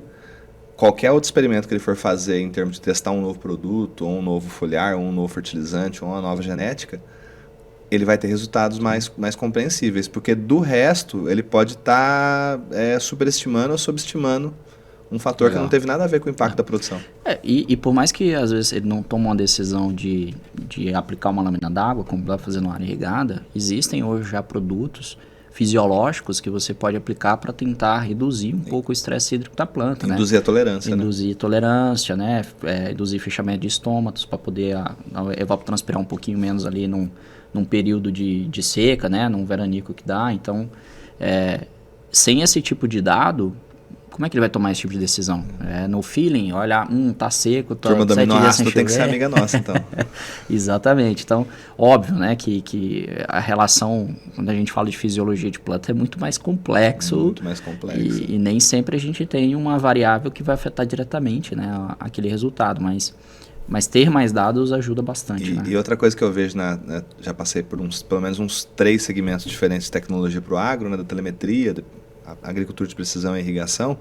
qualquer outro experimento que ele for fazer em termos de testar um novo produto, ou um novo foliar, ou um novo fertilizante, ou uma nova genética, ele vai ter resultados mais compreensíveis, porque do resto ele pode estar superestimando ou subestimando um fator que não teve nada a ver com o impacto da produção. E por mais que às vezes ele não toma uma decisão de aplicar uma lâmina d'água, como vai fazer numa área irrigada, existem hoje já produtos fisiológicos que você pode aplicar para tentar reduzir um pouco o estresse hídrico da planta. Induzir a tolerância. Induzir tolerância, né? Induzir fechamento de estômatos para poder evapotranspirar um pouquinho menos ali num período de seca, né? Num veranico que dá. Então, sem esse tipo de dado, como é que ele vai tomar esse tipo de decisão? No feeling, olha, tá seco, turma do aminoácido tem que ser amiga nossa, então. Exatamente. Então, óbvio, né, que a relação, quando a gente fala de fisiologia de planta, é muito mais complexo. Muito mais complexo. E nem sempre a gente tem uma variável que vai afetar diretamente, né, aquele resultado, mas ter mais dados ajuda bastante. Né? E outra coisa que eu vejo, já passei por pelo menos uns 3 segmentos diferentes de tecnologia para o agro, né, da telemetria, agricultura de precisão e irrigação,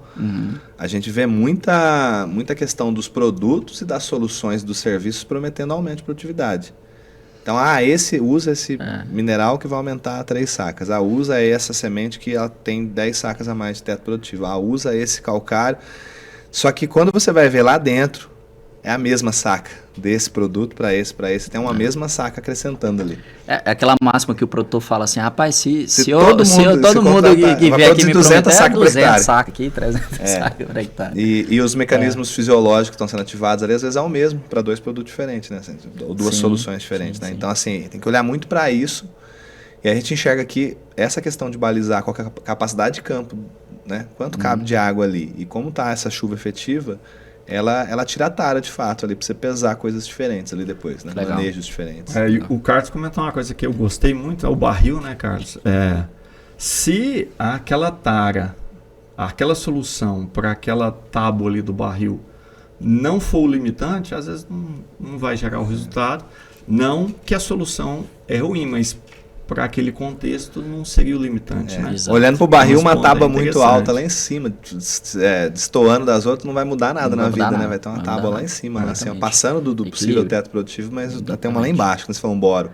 a gente vê muita questão dos produtos e das soluções dos serviços prometendo aumento de produtividade. Então, usa esse mineral que vai aumentar 3 sacas. Usa essa semente que ela tem 10 sacas a mais de teto produtivo. Usa esse calcário. Só que quando você vai ver lá dentro, é a mesma saca desse produto para esse, tem uma mesma saca acrescentando ali. É aquela máxima que o produtor fala assim, rapaz, se todo mundo que vier aqui me 200 prometer 200 sacas aqui, 300 sacas por hectare. E os mecanismos fisiológicos que estão sendo ativados ali, às vezes é o mesmo para 2 produtos diferentes, né? Ou 2 soluções diferentes, né? Então, assim, tem que olhar muito para isso. E a gente enxerga aqui essa questão de balizar qual que é a capacidade de campo, né? Quanto cabe de água ali e como está essa chuva efetiva, ela tira a tara de fato ali para você pesar coisas diferentes ali depois, né? Manejos diferentes. E o Carlos comentou uma coisa que eu gostei muito, é o barril, né, Carlos? Se aquela tara, aquela solução para aquela tábua ali do barril não for o limitante, às vezes não vai gerar o resultado. Não que a solução é ruim, mas para aquele contexto não seria o limitante, né? Olhando para o barril, uma tábua muito alta lá em cima, destoando das outras, não vai mudar nada na vida, né? Vai ter uma tábua lá em cima, né? Assim, passando do possível teto produtivo, mas tem uma lá embaixo, quando você fala um boro.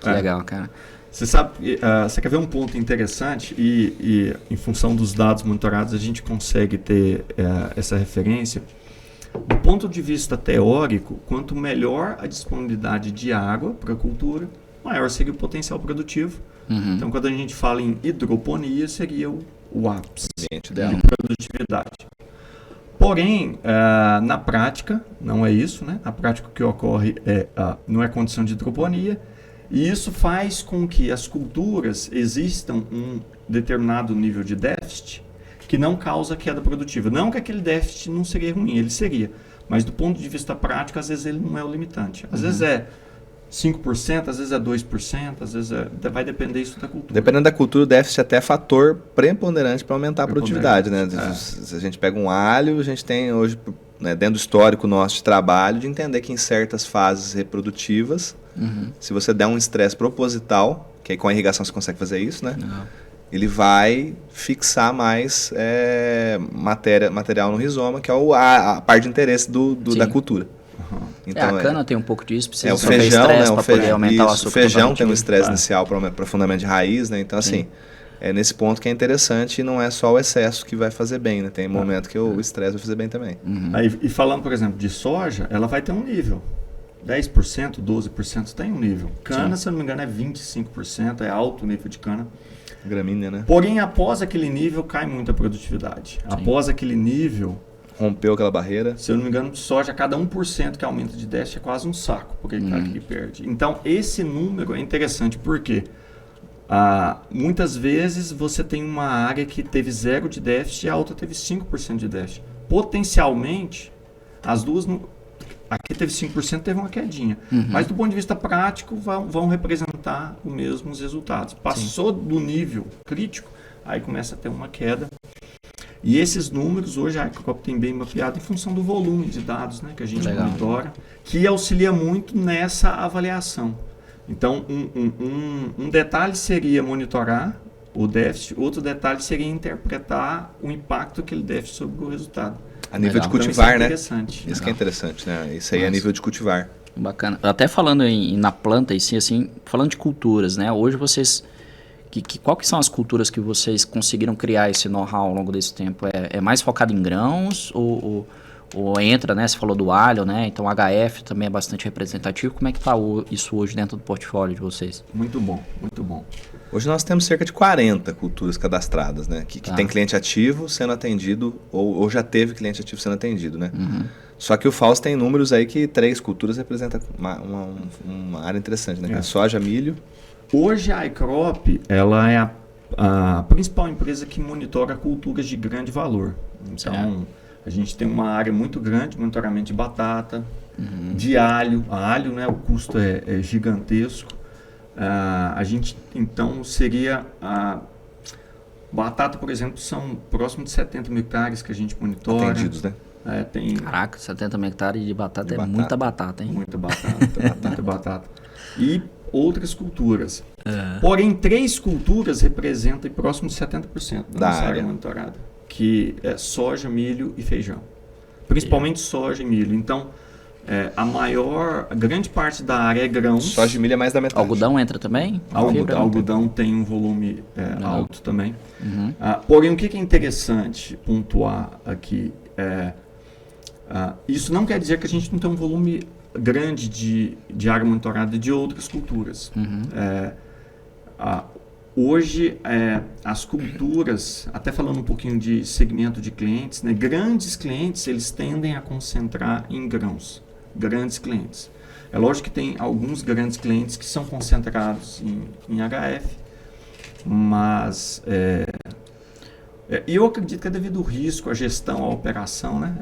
Que legal, cara. Você sabe, você quer ver um ponto interessante e em função dos dados monitorados a gente consegue ter essa referência. Do ponto de vista teórico, quanto melhor a disponibilidade de água para a cultura, maior seria o potencial produtivo. Então, quando a gente fala em hidroponia, seria o ápice de produtividade. Porém, na prática, não é isso, né? Na prática, o que ocorre não é condição de hidroponia, e isso faz com que as culturas existam um determinado nível de déficit que não causa queda produtiva. Não que aquele déficit não seria ruim, ele seria. Mas do ponto de vista prático, às vezes ele não é o limitante. Às vezes é 5%, às vezes é 2%, às vezes vai depender isso da cultura. Dependendo da cultura, o déficit é até fator preponderante para aumentar a produtividade, né? Se a gente pega um alho, a gente tem hoje, né, dentro do histórico nosso de trabalho, de entender que em certas fases reprodutivas, se você der um estresse proposital, que aí com a irrigação você consegue fazer isso, né? Ele vai fixar mais material no rizoma, que é a parte de interesse da cultura. Então, a cana tem um pouco disso, precisa o feijão, né? O feijão tem um estresse inicial para aprofundamento de raiz, né? Então, assim, é nesse ponto que é interessante e não é só o excesso que vai fazer bem, né? Tem momento que o estresse vai fazer bem também. Aí, e falando, por exemplo, de soja, ela vai ter um nível. 10%, 12% tem um nível. Cana, se eu não me engano, é 25%, é alto o nível de cana. Gramínea, né? Porém, após aquele nível, cai muita produtividade. Após aquele nível... Rompeu aquela barreira. Se eu não me engano, soja, cada 1% que aumenta de déficit é quase um saco, porque ele perde. Então, esse número é interessante, porque muitas vezes você tem uma área que teve 0 de déficit e a outra teve 5% de déficit. Potencialmente, as duas... Aqui teve 5%, teve uma quedinha. Mas do ponto de vista prático, vão representar os mesmos resultados. Passou do nível crítico, aí começa a ter uma queda. E esses números, hoje a EcoCrop tem bem mapeado em função do volume de dados, né, que a gente monitora, que auxilia muito nessa avaliação. Então, um detalhe seria monitorar o déficit, outro detalhe seria interpretar o impacto que ele déficit sobre o resultado. A nível de cultivar, então, isso né? Isso que é interessante, né? Isso aí é a nível de cultivar. Bacana. Até falando na planta, assim, falando de culturas, né? Hoje vocês... Qual que são as culturas que vocês conseguiram criar esse know-how ao longo desse tempo? É mais focado em grãos ou entra, né? Você falou do alho, né? Então HF também é bastante representativo. Como é que está isso hoje dentro do portfólio de vocês? Muito bom, muito bom. Hoje nós temos cerca de 40 culturas cadastradas, né? Que tem cliente ativo sendo atendido ou já teve cliente ativo sendo atendido, né? Só que o Fausto tem números aí que 3 culturas representam uma área interessante, né? Soja, milho. Hoje a EcoCrop, ela é a principal empresa que monitora culturas de grande valor. Então, a gente tem uma área muito grande de monitoramento de batata, de alho. A alho, né, o custo é gigantesco. A gente, então, seria... batata, por exemplo, são próximo de 70 mil hectares que a gente monitora. Atendidos, né? Caraca, 70 mil hectares de batata é muita batata, hein? Muita batata, muita batata. E outras culturas. Porém, 3 culturas representam próximo de 70% da nossa área monitorada, que é soja, milho e feijão. Principalmente soja e milho. Então, A grande parte da área é grãos. Soja de milho é mais da metade. Algodão entra também? Algodão tem um volume alto também. Porém, o que é interessante pontuar aqui isso não quer dizer que a gente não tem um volume grande de área monitorada de outras culturas. Hoje, as culturas, até falando um pouquinho de segmento de clientes, né, grandes clientes, eles tendem a concentrar em grãos. Grandes clientes. É lógico que tem alguns grandes clientes que são concentrados em HF, mas eu acredito que é devido ao risco, a gestão, a operação, né,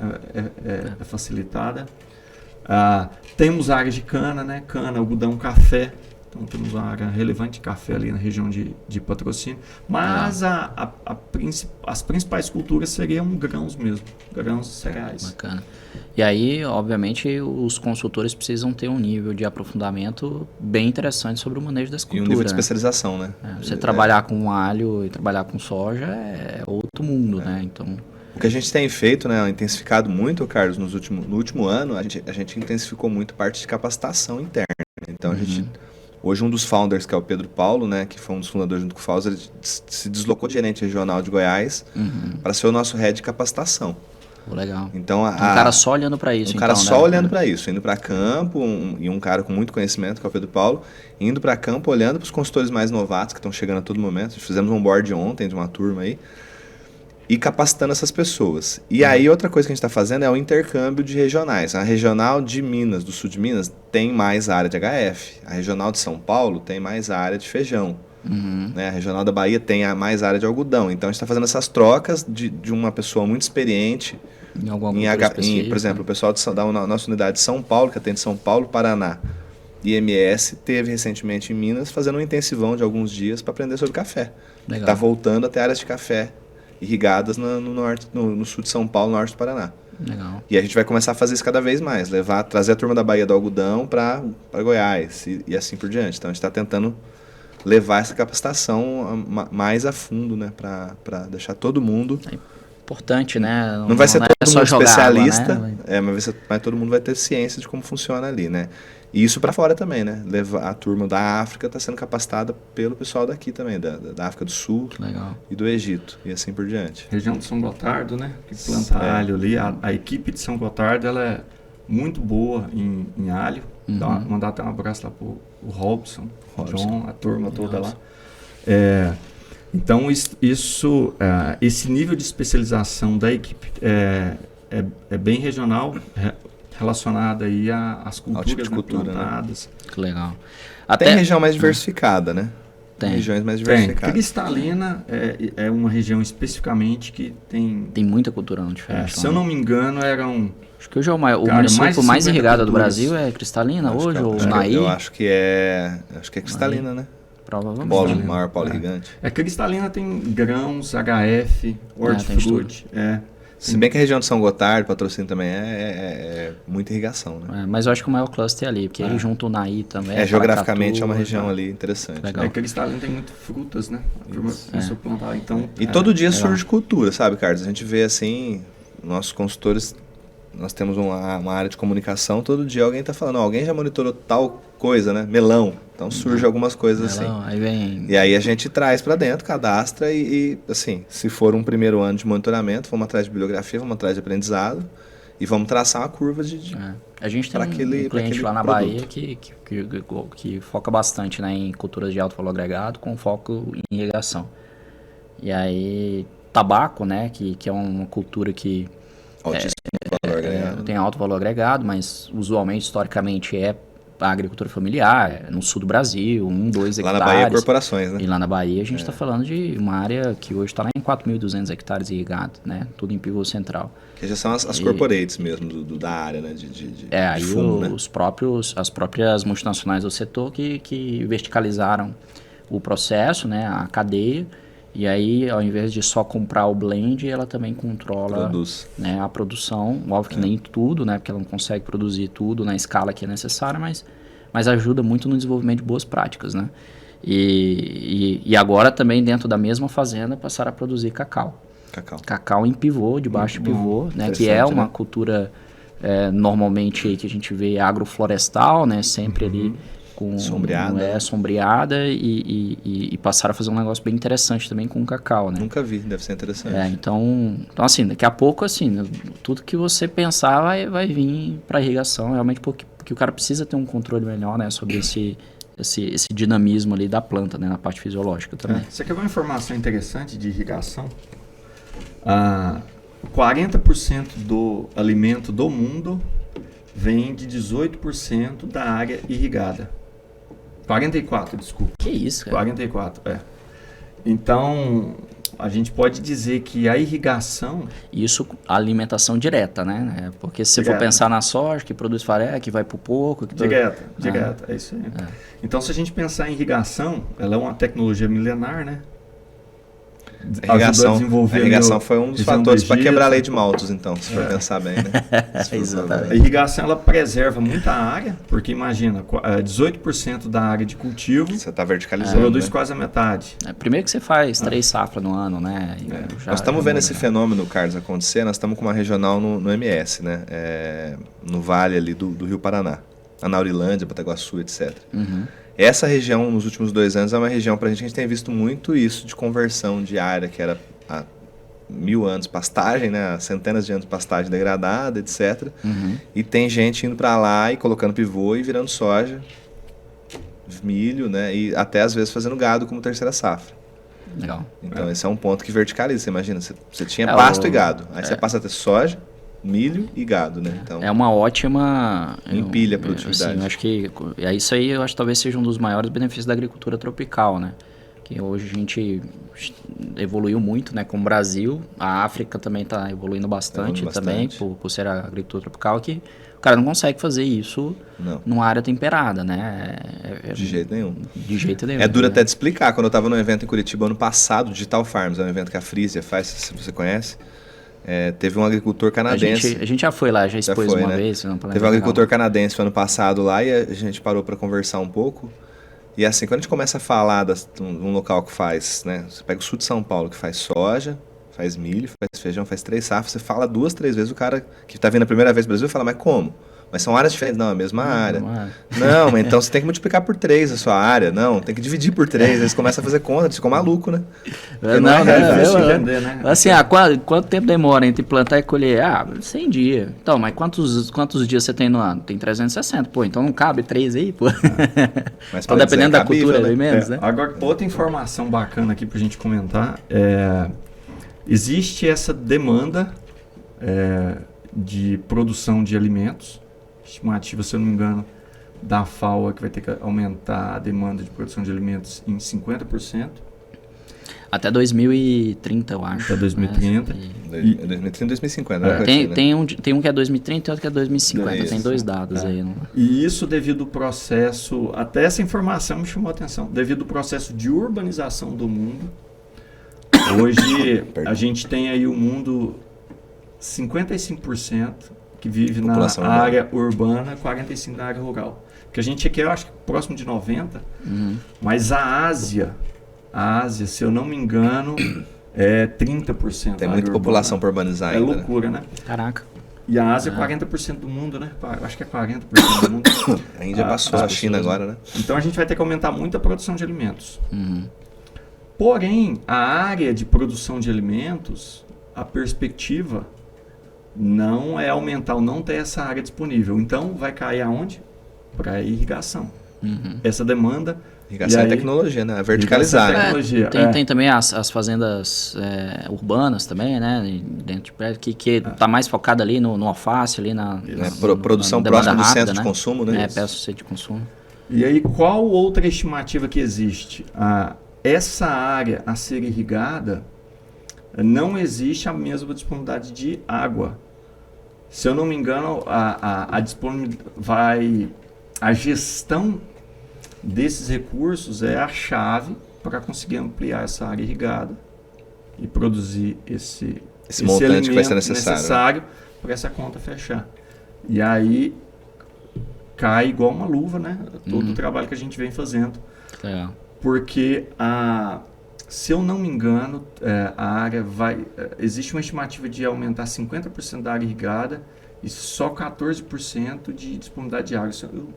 é facilitada. Temos áreas de cana, né, cana, algodão, café. Então temos uma área relevante de café ali na região de Patrocínio. Mas as principais culturas seriam grãos mesmo, grãos e cereais. Bacana. E aí, obviamente, os consultores precisam ter um nível de aprofundamento bem interessante sobre o manejo dessa cultura. E um nível de especialização, né? Você trabalhar com alho e trabalhar com soja é outro mundo, né? Então... O que a gente tem feito, né, intensificado muito, Carlos, no último ano, a gente intensificou muito a parte de capacitação interna. Então, a gente... Hoje, um dos founders, que é o Pedro Paulo, né, que foi um dos fundadores junto com o Fausto, ele se deslocou de gerente regional de Goiás para ser o nosso head de capacitação. Legal. Então, um cara só olhando para isso. Cara só olhando para isso, indo para campo, e um cara com muito conhecimento, que é o Pedro Paulo, indo para campo, olhando para os consultores mais novatos que estão chegando a todo momento. Fizemos um board ontem de uma turma aí, e capacitando essas pessoas. E aí, outra coisa que a gente está fazendo é o intercâmbio de regionais. A regional de Minas, do sul de Minas, tem mais área de HF. A regional de São Paulo tem mais área de feijão. Né? A regional da Bahia tem mais área de algodão. Então, a gente está fazendo essas trocas de uma pessoa muito experiente por exemplo, o pessoal da nossa unidade de São Paulo, que atende São Paulo, Paraná e MS, teve recentemente em Minas fazendo um intensivão de alguns dias para aprender sobre café. Está voltando até áreas de café irrigadas no sul de São Paulo, norte do Paraná. Legal. E a gente vai começar a fazer isso cada vez mais, trazer a turma da Bahia do Algodão para Goiás e assim por diante. Então a gente está tentando levar essa capacitação mais a fundo, né, para deixar todo mundo... É importante, né? Não vai ser todo mundo especialista, água, né? Mas todo mundo vai ter ciência de como funciona ali, né? E isso para fora também, né? A turma da África está sendo capacitada pelo pessoal daqui também, da África do Sul e do Egito, e assim por diante. Região de São Gotardo, né? Que planta alho ali. A equipe de São Gotardo, ela é muito boa em alho. Mandar até um abraço lá pro Robson, John, a turma toda lá. Então, esse nível de especialização da equipe é bem regional, relacionada aí às culturas, tipo de cultura, plantadas. Né? Que legal. Tem região mais diversificada, né? Tem. Regiões mais diversificadas. Cristalina é uma região especificamente que tem... Tem muita cultura não diferente. Se eu não me engano, eram... Acho que hoje o município mais irrigado do Brasil é Cristalina hoje, ou Naí? Eu acho que é Cristalina, né? Provavelmente. Maior polo irrigante. Cristalina tem grãos, HF, hortifruti. Se bem que a região de São Gotardo, Patrocínio também é muita irrigação, né? Mas eu acho que o maior cluster é ali, porque aí junto o Naí também. Geograficamente é uma região ali interessante. Legal. Cristalina tem muito frutas, né? Isso plantar, então, e todo dia surge cultura, sabe, Carlos? A gente vê assim, nossos consultores, nós temos uma área de comunicação, todo dia alguém está falando, alguém já monitorou tal coisa, né? Melão. Então surge algumas coisas assim. Aí vem... E aí a gente traz para dentro, cadastra e assim, se for um primeiro ano de monitoramento, vamos atrás de bibliografia, vamos atrás de aprendizado e vamos traçar uma curva de A gente tem um cliente lá na Bahia que foca bastante, né, em culturas de alto valor agregado com foco em irrigação. E aí, tabaco, né, que é uma cultura que tem alto valor agregado, mas usualmente, historicamente, é a agricultura familiar, no sul do Brasil, 2 hectares. Lá na Bahia, corporações, né? E lá na Bahia a gente está falando de uma área que hoje está lá em 4.200 hectares irrigado, né? Tudo em pivô central. Que já são as corporates mesmo da área, né? Aí fundo, né? as próprias multinacionais do setor que verticalizaram o processo, né? A cadeia. E aí, ao invés de só comprar o blend, ela também controla, né, a produção. Óbvio que nem tudo, né, porque ela não consegue produzir tudo na escala que é necessária, mas ajuda muito no desenvolvimento de boas práticas, né? E agora também dentro da mesma fazenda passaram a produzir cacau. Cacau em pivô, debaixo de pivô, né, que é uma cultura normalmente aí que a gente vê agroflorestal, né? Sempre ali com sombreada e passaram a fazer um negócio bem interessante também com o cacau, né? Nunca vi, deve ser interessante. Então assim, daqui a pouco, assim, tudo que você pensar vai vir para irrigação, realmente porque o cara precisa ter um controle melhor, né? Sobre esse dinamismo ali da planta, né? Na parte fisiológica também. Você quer uma informação interessante de irrigação? 40% do alimento do mundo vem de 18% da área irrigada. 44, desculpa. Que isso, cara? 44, Então, a gente pode dizer que a irrigação... Isso, a alimentação direta, né? Porque se você for pensar na soja, que produz farelo, que vai pro porco... Direta, é isso aí. Então, se a gente pensar em irrigação, ela é uma tecnologia milenar, né? A irrigação foi um dos fatores para quebrar a lei de Malthus, então, se for pensar bem, né? Exatamente. A irrigação, ela preserva muita área, porque imagina, 18% da área de cultivo... Você está verticalizando, produz quase a metade. Primeiro que você faz 3 safras no ano, né? Nós estamos vendo esse fenômeno, Carlos, acontecer. Nós estamos com uma regional no MS, né? No vale ali do Rio Paraná. Anaurilândia, Bataguaçu, etc. Essa região, nos últimos 2 anos, é uma região para a gente tem visto muito isso de conversão de área que era há 1000 anos pastagem, né? Centenas de anos pastagem degradada, etc. E tem gente indo para lá e colocando pivô e virando soja, milho, né? E até às vezes fazendo gado como terceira safra. Legal. Então esse é um ponto que verticaliza. Você imagina, você tinha pasto e gado, aí você passa a ter soja, milho e gado, né? Então, é uma ótima... empilha a produtividade. Assim, eu acho que isso aí eu acho que talvez seja um dos maiores benefícios da agricultura tropical, né? Que hoje a gente evoluiu muito, né? Com o Brasil, a África também está evoluindo bastante também, por ser a agricultura tropical, que o cara não consegue fazer isso numa área temperada, né? De jeito nenhum. De jeito nenhum. É duro até de explicar. Quando eu estava num evento em Curitiba ano passado, Digital Farms, é um evento que a Frisia faz, se você conhece. Teve um agricultor canadense. A gente já foi lá, já expôs uma vez. Teve um agricultor canadense ano passado lá e a gente parou para conversar um pouco. E assim, quando a gente começa a falar de um local que faz, né? Você pega o sul de São Paulo, que faz soja, faz milho, faz feijão, faz 3 safras, você fala 2, 3 vezes, o cara que está vindo a primeira vez no Brasil fala, mas como? Mas são áreas diferentes. Não, é a mesma área. Não, então você tem que multiplicar por 3 a sua área. Não, tem que dividir por 3. Aí você começa a fazer conta, você ficou maluco, né? Assim, quanto tempo demora entre plantar e colher? 100 dias. Então, mas quantos dias você tem no ano? Tem 360. Pô, então não cabe 3 aí, pô. Mas então, dependendo da cultura, né? Menos, né? Agora, outra informação bacana aqui pra gente comentar. Existe essa demanda de produção de alimentos. Estimativa, se eu não me engano, da FAO que vai ter que aumentar a demanda de produção de alimentos em 50%. Até 2030, eu acho. Até 2030. 2030 e 2050. Tem um que é 2030 e outro que é 2050. Tem 2 dados aí. Não? E isso devido ao processo... Até essa informação me chamou a atenção. Devido ao processo de urbanização do mundo. Hoje, a gente tem aí o mundo 55%... que vive na área urbana, 45% na área rural. Porque a gente aqui, eu acho que próximo de 90%, mas a Ásia, se eu não me engano, é 30%. Tem muita população para urbanizar ainda. É loucura, né? Caraca. E a Ásia é 40% do mundo, né? Eu acho que é 40% do mundo. A Índia passou a China agora, né? Então a gente vai ter que aumentar muito a produção de alimentos. Porém, a área de produção de alimentos, a perspectiva... não é aumentar ou não ter essa área disponível. Então, vai cair aonde? Para a irrigação. Essa demanda... Irrigação é tecnologia, né? Verticalizar. Tem também as fazendas urbanas também, né? Dentro de prédio, que está mais focada ali no alface, ali na produção próxima do centro de consumo, né? Perto do centro de consumo. E aí, qual outra estimativa que existe? Essa área a ser irrigada... não existe a mesma disponibilidade de água. Se eu não me engano, a gestão desses recursos é a chave para conseguir ampliar essa área irrigada e produzir esse montante que vai ser necessário para essa conta fechar. E aí cai igual uma luva, né? Todo o trabalho que a gente vem fazendo. Porque se eu não me engano, a área existe uma estimativa de aumentar 50% da área irrigada e só 14% de disponibilidade de água.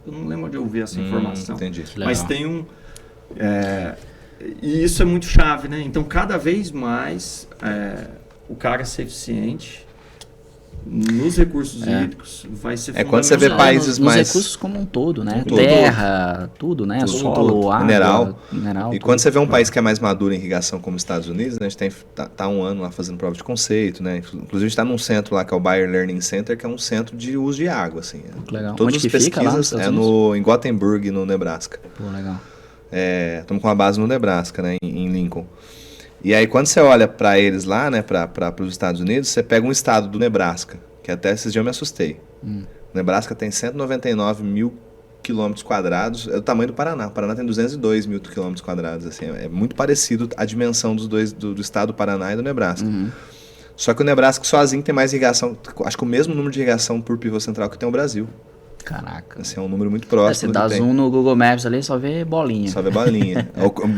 Eu não lembro onde eu vi essa informação. Entendi. Mas tem um... e isso é muito chave, né? Então, cada vez mais o cara ser eficiente nos recursos hídricos vai ser fundamental. Quando você vê países nos mais... recursos como um todo, né? Tudo. Terra, tudo, né? Tudo. Solo, água, mineral. E tudo. quando você vê um país que é mais maduro em irrigação como os Estados Unidos, né, a gente tá um ano lá fazendo prova de conceito, né? Inclusive a gente está num centro lá que é o Bayer Learning Center, que é um centro de uso de água, assim. Legal. Todas Onde as que fica lá nos pesquisas Estados Unidos? em Gothenburg, no Nebraska. Pô, legal. Estamos com uma base no Nebraska, né, em Lincoln. E aí quando você olha para eles lá, né, para os Estados Unidos, você pega um estado do Nebraska, que até esses dias eu me assustei. O Nebraska tem 199 mil quilômetros quadrados, é o tamanho do Paraná. O Paraná tem 202 mil quilômetros quadrados, assim, é muito parecido a dimensão dos dois, do estado do Paraná e do Nebraska. Só que o Nebraska sozinho tem mais irrigação, acho que o mesmo número de irrigação por pivô central que tem o Brasil. Caraca. Assim, é um número muito próximo. Você dá zoom no Google Maps ali, só vê bolinha. Só vê bolinha.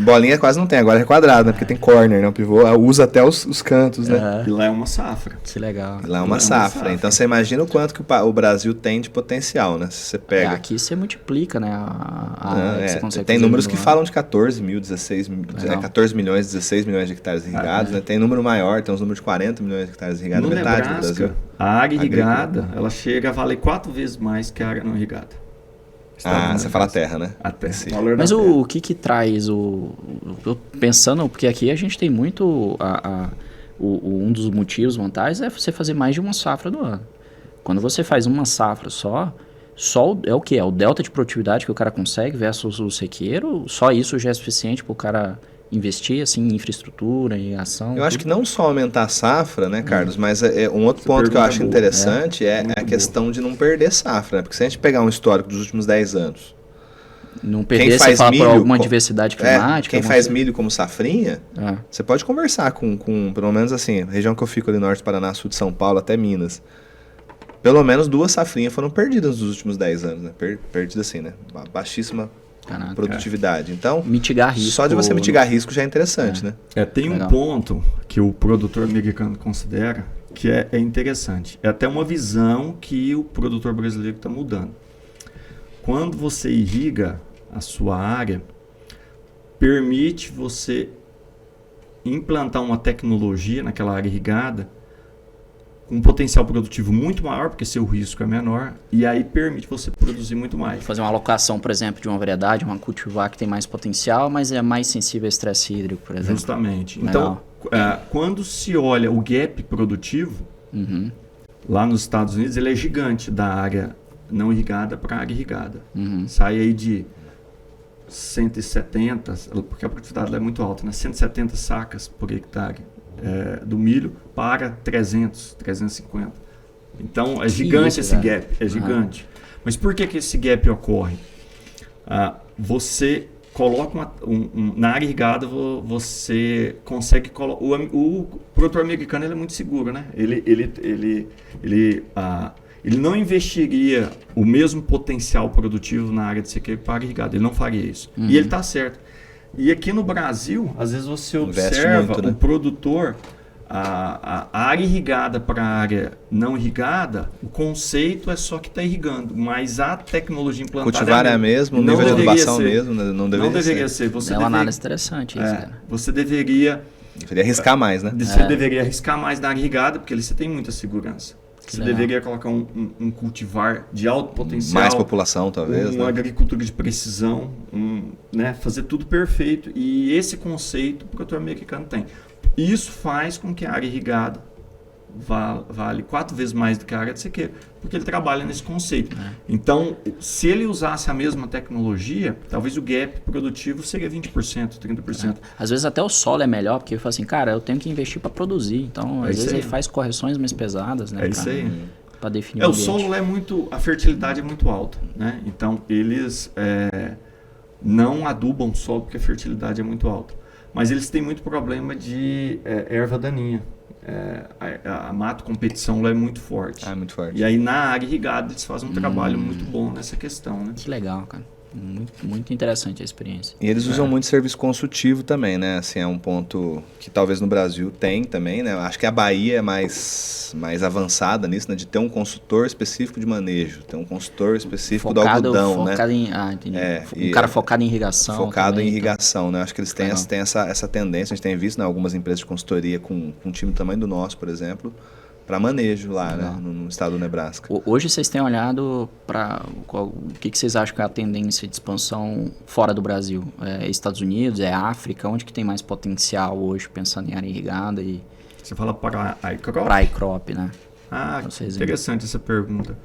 Bolinha quase não tem, agora é quadrado, né? Porque tem corner, né? O pivô usa até os cantos, né? E lá é uma safra. Que legal. E lá é uma safra. Então você imagina o quanto que o Brasil tem de potencial, né? Se você pega... Aqui você multiplica, né? Que você consegue tem fazer números no que ano. falam de 14 mil, 16 mil, 14 milhões, 16 milhões de hectares irrigados, né? Tem número maior, tem uns números de 40 milhões de hectares irrigados, No metade Nebraska, do Brasil. a área irrigada, ela chega a valer 4 vezes mais que a área não irrigada. Você fala terra, né? A terra. Sim. Mas o que traz eu pensando, porque aqui a gente tem muito um dos motivos, vantagens é você fazer mais de uma safra do ano. Quando você faz uma safra só é o que? É o delta de produtividade que o cara consegue versus o sequeiro? Só isso já é suficiente para o cara investir assim, em infraestrutura, em ação? Eu acho que não só aumentar a safra, né, Carlos, mas um outro ponto que eu acho interessante é a questão de não perder safra, né? Porque se a gente pegar um histórico dos últimos 10 anos... Não perder, você fala por alguma diversidade climática? Quem faz milho como safrinha, você pode conversar com, pelo menos assim, a região que eu fico ali, norte do Paraná, sul de São Paulo, até Minas. Pelo menos 2 safrinhas foram perdidas nos últimos 10 anos, né? Perdidas assim, né? Baixíssima produtividade. Então, mitigar risco. Só de você mitigar risco já é interessante, né? Tem um ponto que o produtor americano considera que é interessante. É até uma visão que o produtor brasileiro está mudando. Quando você irriga a sua área, permite você implantar uma tecnologia naquela área irrigada com um potencial produtivo muito maior, porque seu risco é menor, e aí permite você produzir muito mais. Fazer uma alocação, por exemplo, de uma variedade, uma cultivar que tem mais potencial, mas é mais sensível a estresse hídrico, por exemplo. Justamente. Legal. Então, quando se olha o gap produtivo, lá nos Estados Unidos, ele é gigante da área não irrigada para a área irrigada. Sai aí de 170, porque a produtividade lá é muito alta, né? 170 sacas por hectare do milho para 300, 350. Então é gigante esse gap, é gigante. Mas por que esse gap ocorre? Você coloca na área irrigada, você consegue colocar. O produtor americano ele é muito seguro, né? Ele não investiria o mesmo potencial produtivo na área de sequeiro para a área irrigada. Ele não faria isso. E ele está certo. E aqui no Brasil, às vezes você observa muito, né? O produtor, a área irrigada para a área não irrigada, o conceito é só que está irrigando, mas a tecnologia implantada... Cultivar é a mesma, o nível de adubação mesmo, não deveria ser. É uma análise interessante isso, cara. Você deveria arriscar mais, né? Você deveria arriscar mais na área irrigada, porque ali você tem muita segurança. Você deveria colocar um cultivar de alto potencial. Mais população, talvez. Uma agricultura de precisão, né? Fazer tudo perfeito. E esse conceito o produtor americano tem. Isso faz com que a área irrigada vale 4 vezes mais do que a área de sequeiro, porque ele trabalha nesse conceito. Então, se ele usasse a mesma tecnologia, talvez o gap produtivo seria 20%, 30%. Às vezes até o solo é melhor, porque ele fala assim, cara, eu tenho que investir para produzir. Então, às vezes ele faz correções mais pesadas, né? É isso aí. Para definir o solo a fertilidade é muito alta, né? Então, eles não adubam o solo porque a fertilidade é muito alta. Mas eles têm muito problema de erva daninha. A mato competição lá é muito forte. Muito forte. E aí na área irrigada eles fazem um trabalho muito bom nessa questão, né? Que legal, cara. Muito interessante a experiência. E eles usam muito serviço consultivo também, né? Assim, é um ponto que talvez no Brasil tem também, né? Acho que a Bahia é mais avançada nisso, né? De ter um consultor específico de manejo, ter um consultor específico do algodão, focado né? Entendi. Um cara focado em irrigação. Focado também, em irrigação, né? Acho que eles têm essa tendência, a gente tem visto, né, algumas empresas de consultoria com um time do tamanho do nosso, por exemplo, para manejo lá, né, no estado do Nebraska. Hoje vocês têm olhado para o que vocês acham que é a tendência de expansão fora do Brasil? É Estados Unidos, é África? Onde que tem mais potencial hoje, pensando em área irrigada? Você fala para a iCrop? Para a iCrop, né? Interessante essa pergunta.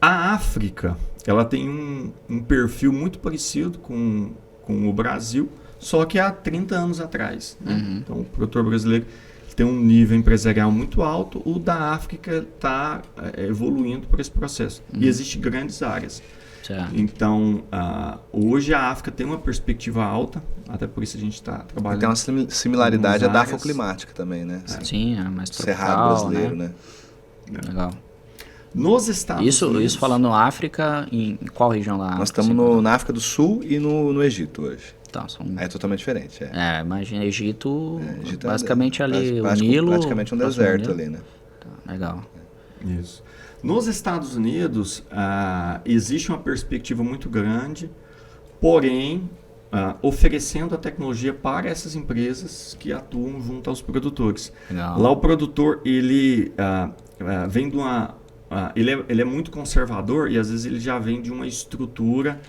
A África, ela tem um perfil muito parecido com o Brasil, só que há 30 anos atrás. Né? Então, o produtor brasileiro tem um nível empresarial muito alto, o da África está evoluindo por esse processo. E existem grandes áreas. Certo. Então, hoje a África tem uma perspectiva alta, até por isso a gente está trabalhando. Tem uma similaridade à dafoclimática também, né? Sim, é mais tropical, Cerrado brasileiro, né? Legal. Nos Estados Unidos... Isso falando África, em qual região da África? Nós estamos na África do Sul e no Egito hoje. Tá, É totalmente diferente. Imagina, Egito Egito basicamente ali, o Nilo... Praticamente um deserto ali, né? Tá, legal. Isso. Nos Estados Unidos, existe uma perspectiva muito grande, porém, oferecendo a tecnologia para essas empresas que atuam junto aos produtores. Legal. Lá o produtor, ele vem de uma... ele é muito conservador e às vezes ele já vem de uma estrutura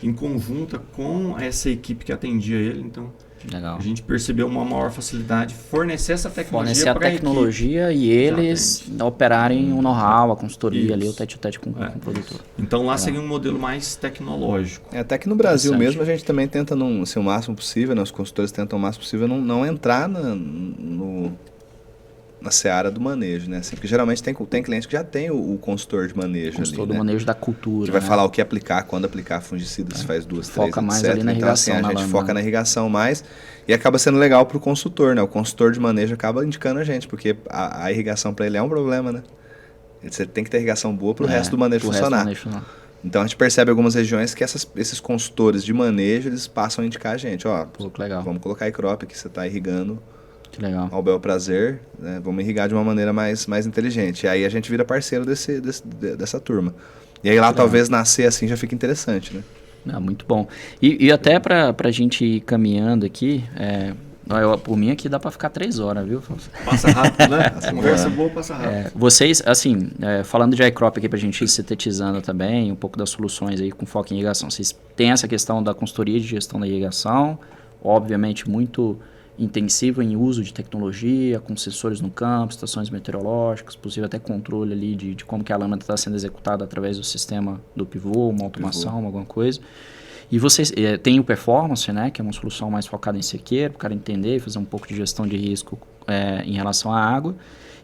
em conjunta com essa equipe que atendia ele. Então, legal. A gente percebeu uma maior facilidade de fornecer essa tecnologia fornecer a tecnologia e eles operarem o know-how, a consultoria ali, o tete-a-tete com o produtor. Então lá seria um modelo mais tecnológico. Até que no Brasil mesmo a gente também tenta, o máximo possível, né, os consultores tentam o máximo possível não entrar na seara do manejo, né? Assim, porque geralmente tem cliente que já tem o consultor de manejo. Consultor ali, do manejo da cultura. Que vai falar o que aplicar, quando aplicar fungicida, se faz 2, 3, foca mais ali na então, irrigação. Assim, a gente foca na irrigação mais e acaba sendo legal para o consultor, né? O consultor de manejo acaba indicando a gente, porque a irrigação para ele é um problema, né? Você tem que ter irrigação boa para o resto do manejo funcionar. Então a gente percebe algumas regiões que esses consultores de manejo, eles passam a indicar a gente, vamos colocar iCrop aqui, você está irrigando. Que legal. Ao bel prazer, né? Vamos irrigar de uma maneira mais inteligente. E aí a gente vira parceiro dessa turma. E aí lá talvez nascer assim já fica interessante, né? Muito bom. E até para a gente ir caminhando aqui, por mim aqui dá para ficar 3 horas, viu? Passa rápido, né? Conversa boa, passa rápido. Vocês, assim, falando de iCrop aqui para a gente ir sintetizando também, um pouco das soluções aí com foco em irrigação. Vocês têm essa questão da consultoria de gestão da irrigação, obviamente muito intensivo em uso de tecnologia, com sensores no campo, estações meteorológicas, possível até controle ali de como que a lâmina está sendo executada através do sistema do pivô, uma automação, alguma coisa. E vocês têm o Performance, né, que é uma solução mais focada em sequeiro, para o cara entender e fazer um pouco de gestão de risco em relação à água.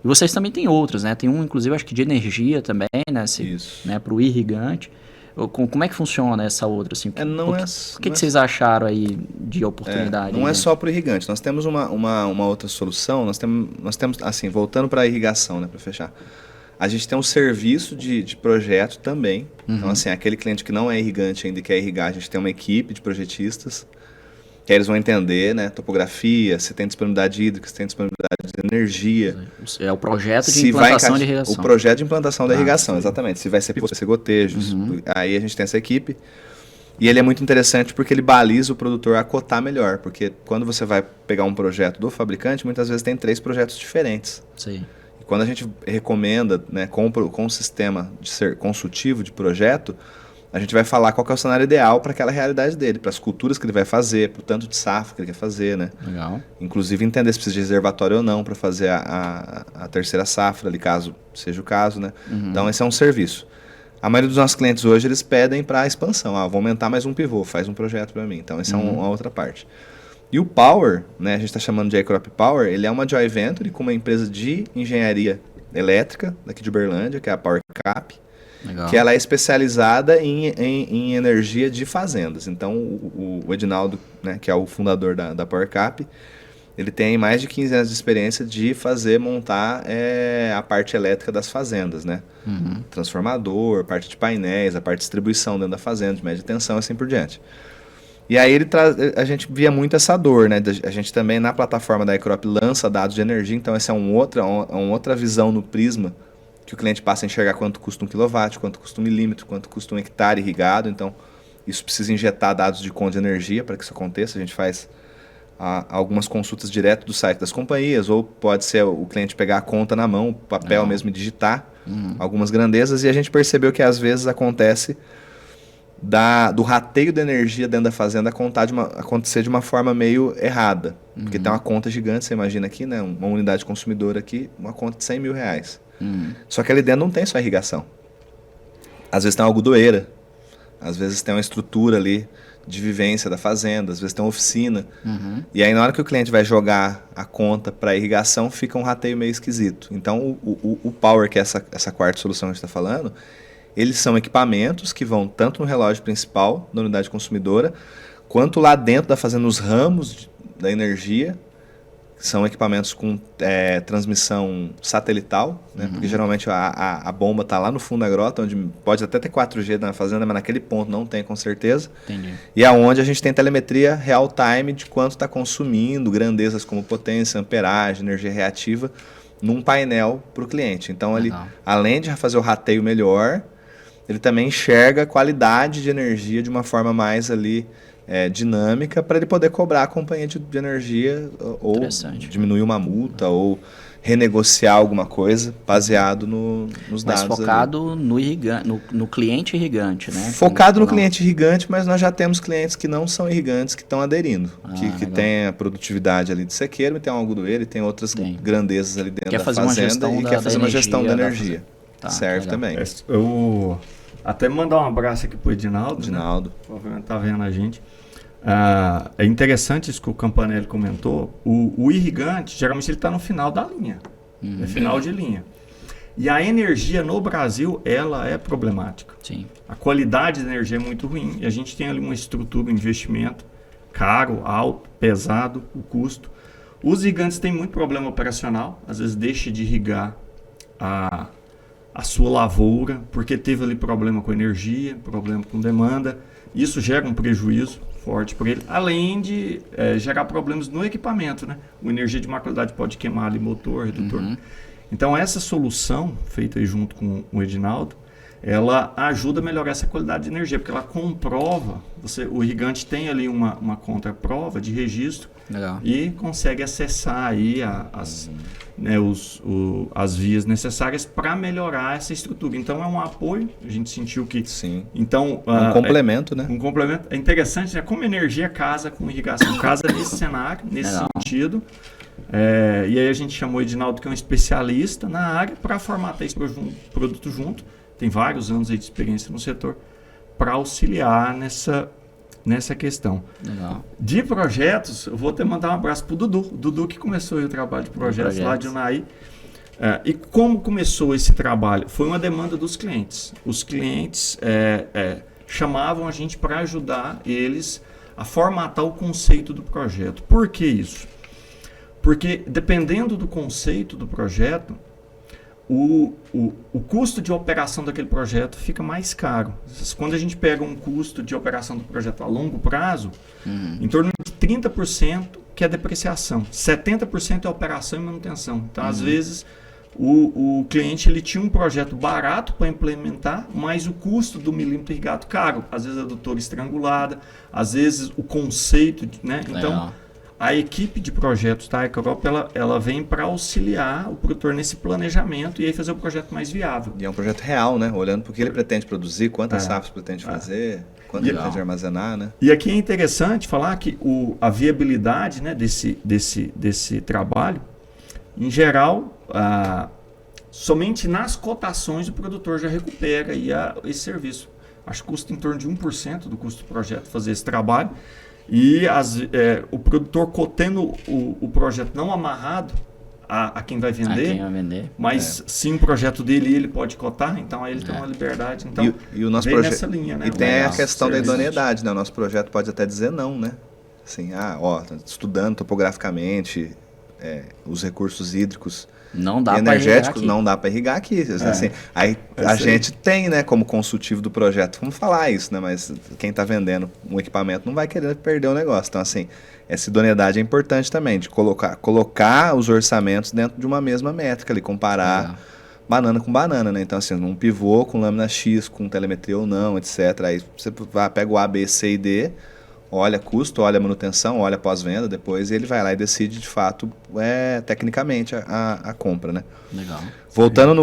E vocês também têm outras, né? Tem inclusive, acho que de energia também, né? Né, para o irrigante. Como é que funciona essa outra? Assim, o que vocês acharam aí de oportunidade? Não é só para o irrigante. Nós temos uma outra solução. Nós temos assim, voltando para a irrigação, né, para fechar. A gente tem um serviço de projeto também. Então, assim, aquele cliente que não é irrigante ainda e quer irrigar, a gente tem uma equipe de projetistas. Que aí eles vão entender, né, topografia, se tem disponibilidade hídrica, se tem disponibilidade de energia. É o projeto de implantação de irrigação. O projeto de implantação da irrigação, exatamente. Se vai ser pivô, se vai ser gotejos. Aí a gente tem essa equipe. E ele é muito interessante porque ele baliza o produtor a cotar melhor. Porque quando você vai pegar um projeto do fabricante, muitas vezes tem 3 projetos diferentes. Sim. E quando a gente recomenda, né, com um sistema de ser consultivo de projeto, a gente vai falar qual que é o cenário ideal para aquela realidade dele, para as culturas que ele vai fazer, para o tanto de safra que ele quer fazer, né? Legal. Inclusive entender se precisa de reservatório ou não para fazer a terceira safra, ali, caso seja o caso, né? Então esse é um serviço. A maioria dos nossos clientes hoje, eles pedem para expansão. Vou aumentar mais um pivô, faz um projeto para mim. Então essa é uma outra parte. E o Power, né, a gente está chamando de iCrop Power, ele é uma joint venture com uma empresa de engenharia elétrica daqui de Uberlândia, que é a PowerCap. Legal. Que ela é especializada em energia de fazendas. Então, o Edinaldo, né, que é o fundador da PowerCap, ele tem mais de 15 anos de experiência de montar a parte elétrica das fazendas, né? Transformador, parte de painéis, a parte de distribuição dentro da fazenda, de média tensão e assim por diante. E aí a gente via muito essa dor, né? A gente também na plataforma da Ecrop lança dados de energia, então essa é uma outra visão no prisma, que o cliente passa a enxergar quanto custa 1 kW, quanto custa 1 milímetro, quanto custa 1 hectare irrigado. Então isso precisa injetar dados de conta de energia para que isso aconteça. A gente faz algumas consultas direto do site das companhias, ou pode ser o cliente pegar a conta na mão, o papel mesmo e digitar algumas grandezas, e a gente percebeu que às vezes acontece do rateio da energia dentro da fazenda acontecer de uma forma meio errada. Porque tem uma conta gigante, você imagina aqui, né? Uma unidade consumidora aqui, uma conta de R$100 mil. Só que ali dentro não tem só irrigação. Às vezes tem uma algodoeira, às vezes tem uma estrutura ali de vivência da fazenda, às vezes tem uma oficina. E aí na hora que o cliente vai jogar a conta para irrigação, fica um rateio meio esquisito. Então o Power, que é essa quarta solução que a gente está falando, eles são equipamentos que vão tanto no relógio principal da unidade consumidora, quanto lá dentro da fazenda, nos ramos da energia, que são equipamentos com transmissão satelital, né? Porque geralmente a bomba está lá no fundo da grota, onde pode até ter 4G na fazenda, mas naquele ponto não tem com certeza. Entendi. E é onde a gente tem telemetria real time de quanto está consumindo, grandezas como potência, amperagem, energia reativa, num painel para o cliente. Então, ele, além de fazer o rateio melhor, ele também enxerga a qualidade de energia de uma forma mais ali dinâmica, para ele poder cobrar a companhia de energia ou diminuir uma multa ou renegociar alguma coisa baseado nos dados. Mas focado no irrigante, no cliente irrigante, né? Focado no cliente irrigante, mas nós já temos clientes que não são irrigantes que estão aderindo, que tem a produtividade ali de sequeiro, e tem um algodoeiro, e tem outras grandezas ali dentro da fazenda e quer fazer uma gestão da energia. Serve também. Eu até mandar um abraço aqui pro Edinaldo. Edinaldo. Né? Provavelmente tá vendo a gente. É interessante isso que o Campanelli comentou. O irrigante, geralmente ele está no final da linha. É final de linha. E a energia no Brasil, ela é problemática. Sim. A qualidade da energia é muito ruim. E a gente tem ali uma estrutura, um investimento caro, alto, pesado, o custo. Os irrigantes têm muito problema operacional. Às vezes deixa de irrigar a sua lavoura, porque teve ali problema com energia, problema com demanda. Isso gera um prejuízo forte para ele, além de gerar problemas no equipamento, né? O energia de má qualidade pode queimar ali motor, redutor. Então essa solução, feita aí junto com o Edinaldo, ela ajuda a melhorar essa qualidade de energia, porque ela comprova, o irrigante tem ali uma contraprova de registro. Legal. E consegue acessar aí as vias necessárias para melhorar essa estrutura. Então é um apoio, a gente sentiu que... Sim. Então, um complemento, né? Um complemento. É interessante, né? Como energia casa com irrigação, casa nesse cenário, nesse sentido. E aí a gente chamou o Edinaldo, que é um especialista na área, para formatar esse produto junto. Tem vários anos aí de experiência no setor, para auxiliar nessa questão. Legal. De projetos, eu vou até mandar um abraço para o Dudu. O Dudu que começou o trabalho de projetos lá de Unai. E como começou esse trabalho? Foi uma demanda dos clientes. Os clientes chamavam a gente para ajudar eles a formatar o conceito do projeto. Por que isso? Porque dependendo do conceito do projeto, o custo de operação daquele projeto fica mais caro. Quando a gente pega um custo de operação do projeto a longo prazo, em torno de 30% que é depreciação, 70% é operação e manutenção. Então, às vezes, o cliente ele tinha um projeto barato para implementar, mas o custo do milímetro irrigado caro. Às vezes a adutora estrangulada, às vezes o conceito, né? Então, a equipe de projetos da Ecrop, ela vem para auxiliar o produtor nesse planejamento e aí fazer o projeto mais viável. E é um projeto real, né? Olhando para o que ele pretende produzir, quantas safras pretende fazer, quanto ele pretende armazenar, né? E aqui é interessante falar que a viabilidade, né, desse trabalho, em geral, somente nas cotações o produtor já recupera aí esse serviço. Acho que custa em torno de 1% do custo do projeto fazer esse trabalho. E o produtor cotando o projeto não amarrado a quem vai vender, mas sim o projeto dele ele pode cotar, então aí ele tem uma liberdade. Então, e o nosso projeto nessa linha, né? E tem a questão da idoneidade, né? O nosso projeto pode até dizer não, né? Assim, estudando topograficamente os recursos hídricos Não dá e para energéticos, não dá para irrigar aqui. Assim, aí a gente tem, né, como consultivo do projeto, vamos falar isso, né, mas quem está vendendo um equipamento não vai querer perder o negócio. Então, assim, essa idoneidade é importante também, de colocar os orçamentos dentro de uma mesma métrica ali, comparar banana com banana, né? Então, assim, um pivô com lâmina X, com telemetria ou não, etc. Aí você pega o A, B, C e D, olha custo, olha manutenção, olha pós-venda depois, e ele vai lá e decide, de fato, tecnicamente a compra, né? Legal. Voltando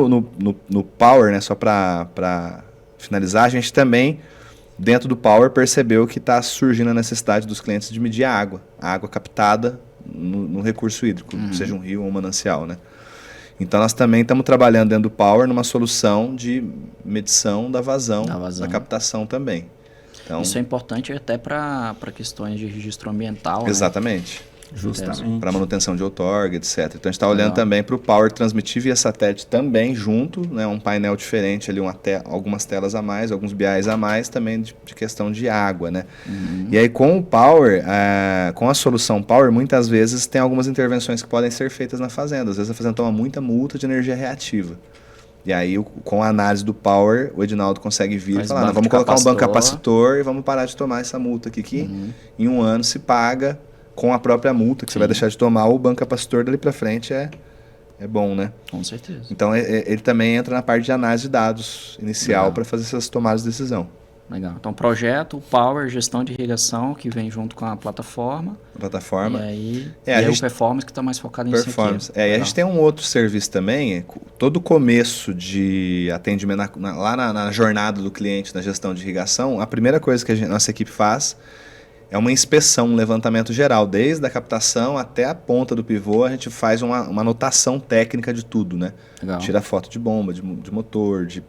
no Power, né, só para finalizar, a gente também, dentro do Power, percebeu que está surgindo a necessidade dos clientes de medir a água captada no recurso hídrico, seja um rio ou um manancial, né? Então, nós também estamos trabalhando dentro do Power numa solução de medição da vazão, da captação também. Então, isso é importante até para questões de registro ambiental. Exatamente. Né? Justamente. Para manutenção de outorga, etc. Então a gente está olhando também para o Power transmitir via satélite também junto, né, um painel diferente ali, algumas telas a mais, alguns BIs a mais, também de questão de água, né? E aí com o Power, com a solução Power, muitas vezes tem algumas intervenções que podem ser feitas na fazenda. Às vezes a fazenda toma muita multa de energia reativa. E aí, com a análise do Power, o Edinaldo consegue vir e falar, vamos colocar um banco capacitor e vamos parar de tomar essa multa aqui, que em um ano se paga com a própria multa, que você vai deixar de tomar, o banco capacitor dali para frente é bom, né? Com certeza. Então, ele também entra na parte de análise de dados inicial para fazer essas tomadas de decisão. Legal. Então, projeto, Power, gestão de irrigação, que vem junto com a plataforma. E aí o Performance, que está mais focado em Performance. E a gente tem um outro serviço também, todo o começo de atendimento, lá na jornada do cliente, na gestão de irrigação, a primeira coisa que a nossa equipe faz é uma inspeção, um levantamento geral, desde a captação até a ponta do pivô, a gente faz uma anotação técnica de tudo, né? Legal. Tira foto de bomba, de motor, de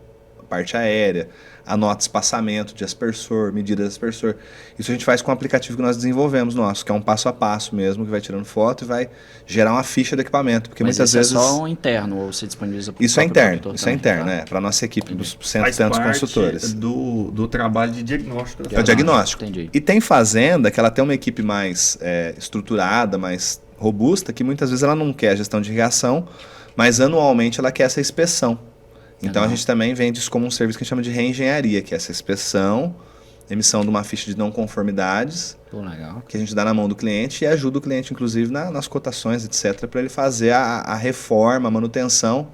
parte aérea, anota espaçamento de aspersor, medida de aspersor. Isso a gente faz com um aplicativo que nós desenvolvemos nosso, que é um passo a passo mesmo, que vai tirando foto e vai gerar uma ficha do equipamento. Porque mas muitas vezes é só um interno, ou você disponibiliza para o Isso é interno, para a nossa equipe, dos 100 e tantos consultores. Do trabalho de diagnóstico. É o diagnóstico. Entendi. E tem fazenda que ela tem uma equipe mais estruturada, mais robusta, que muitas vezes ela não quer a gestão de irrigação, mas anualmente ela quer essa inspeção. Então a gente também vende isso como um serviço que a gente chama de reengenharia, que é essa inspeção, emissão de uma ficha de não conformidades, que a gente dá na mão do cliente e ajuda o cliente, inclusive, nas cotações, etc., para ele fazer a reforma, a manutenção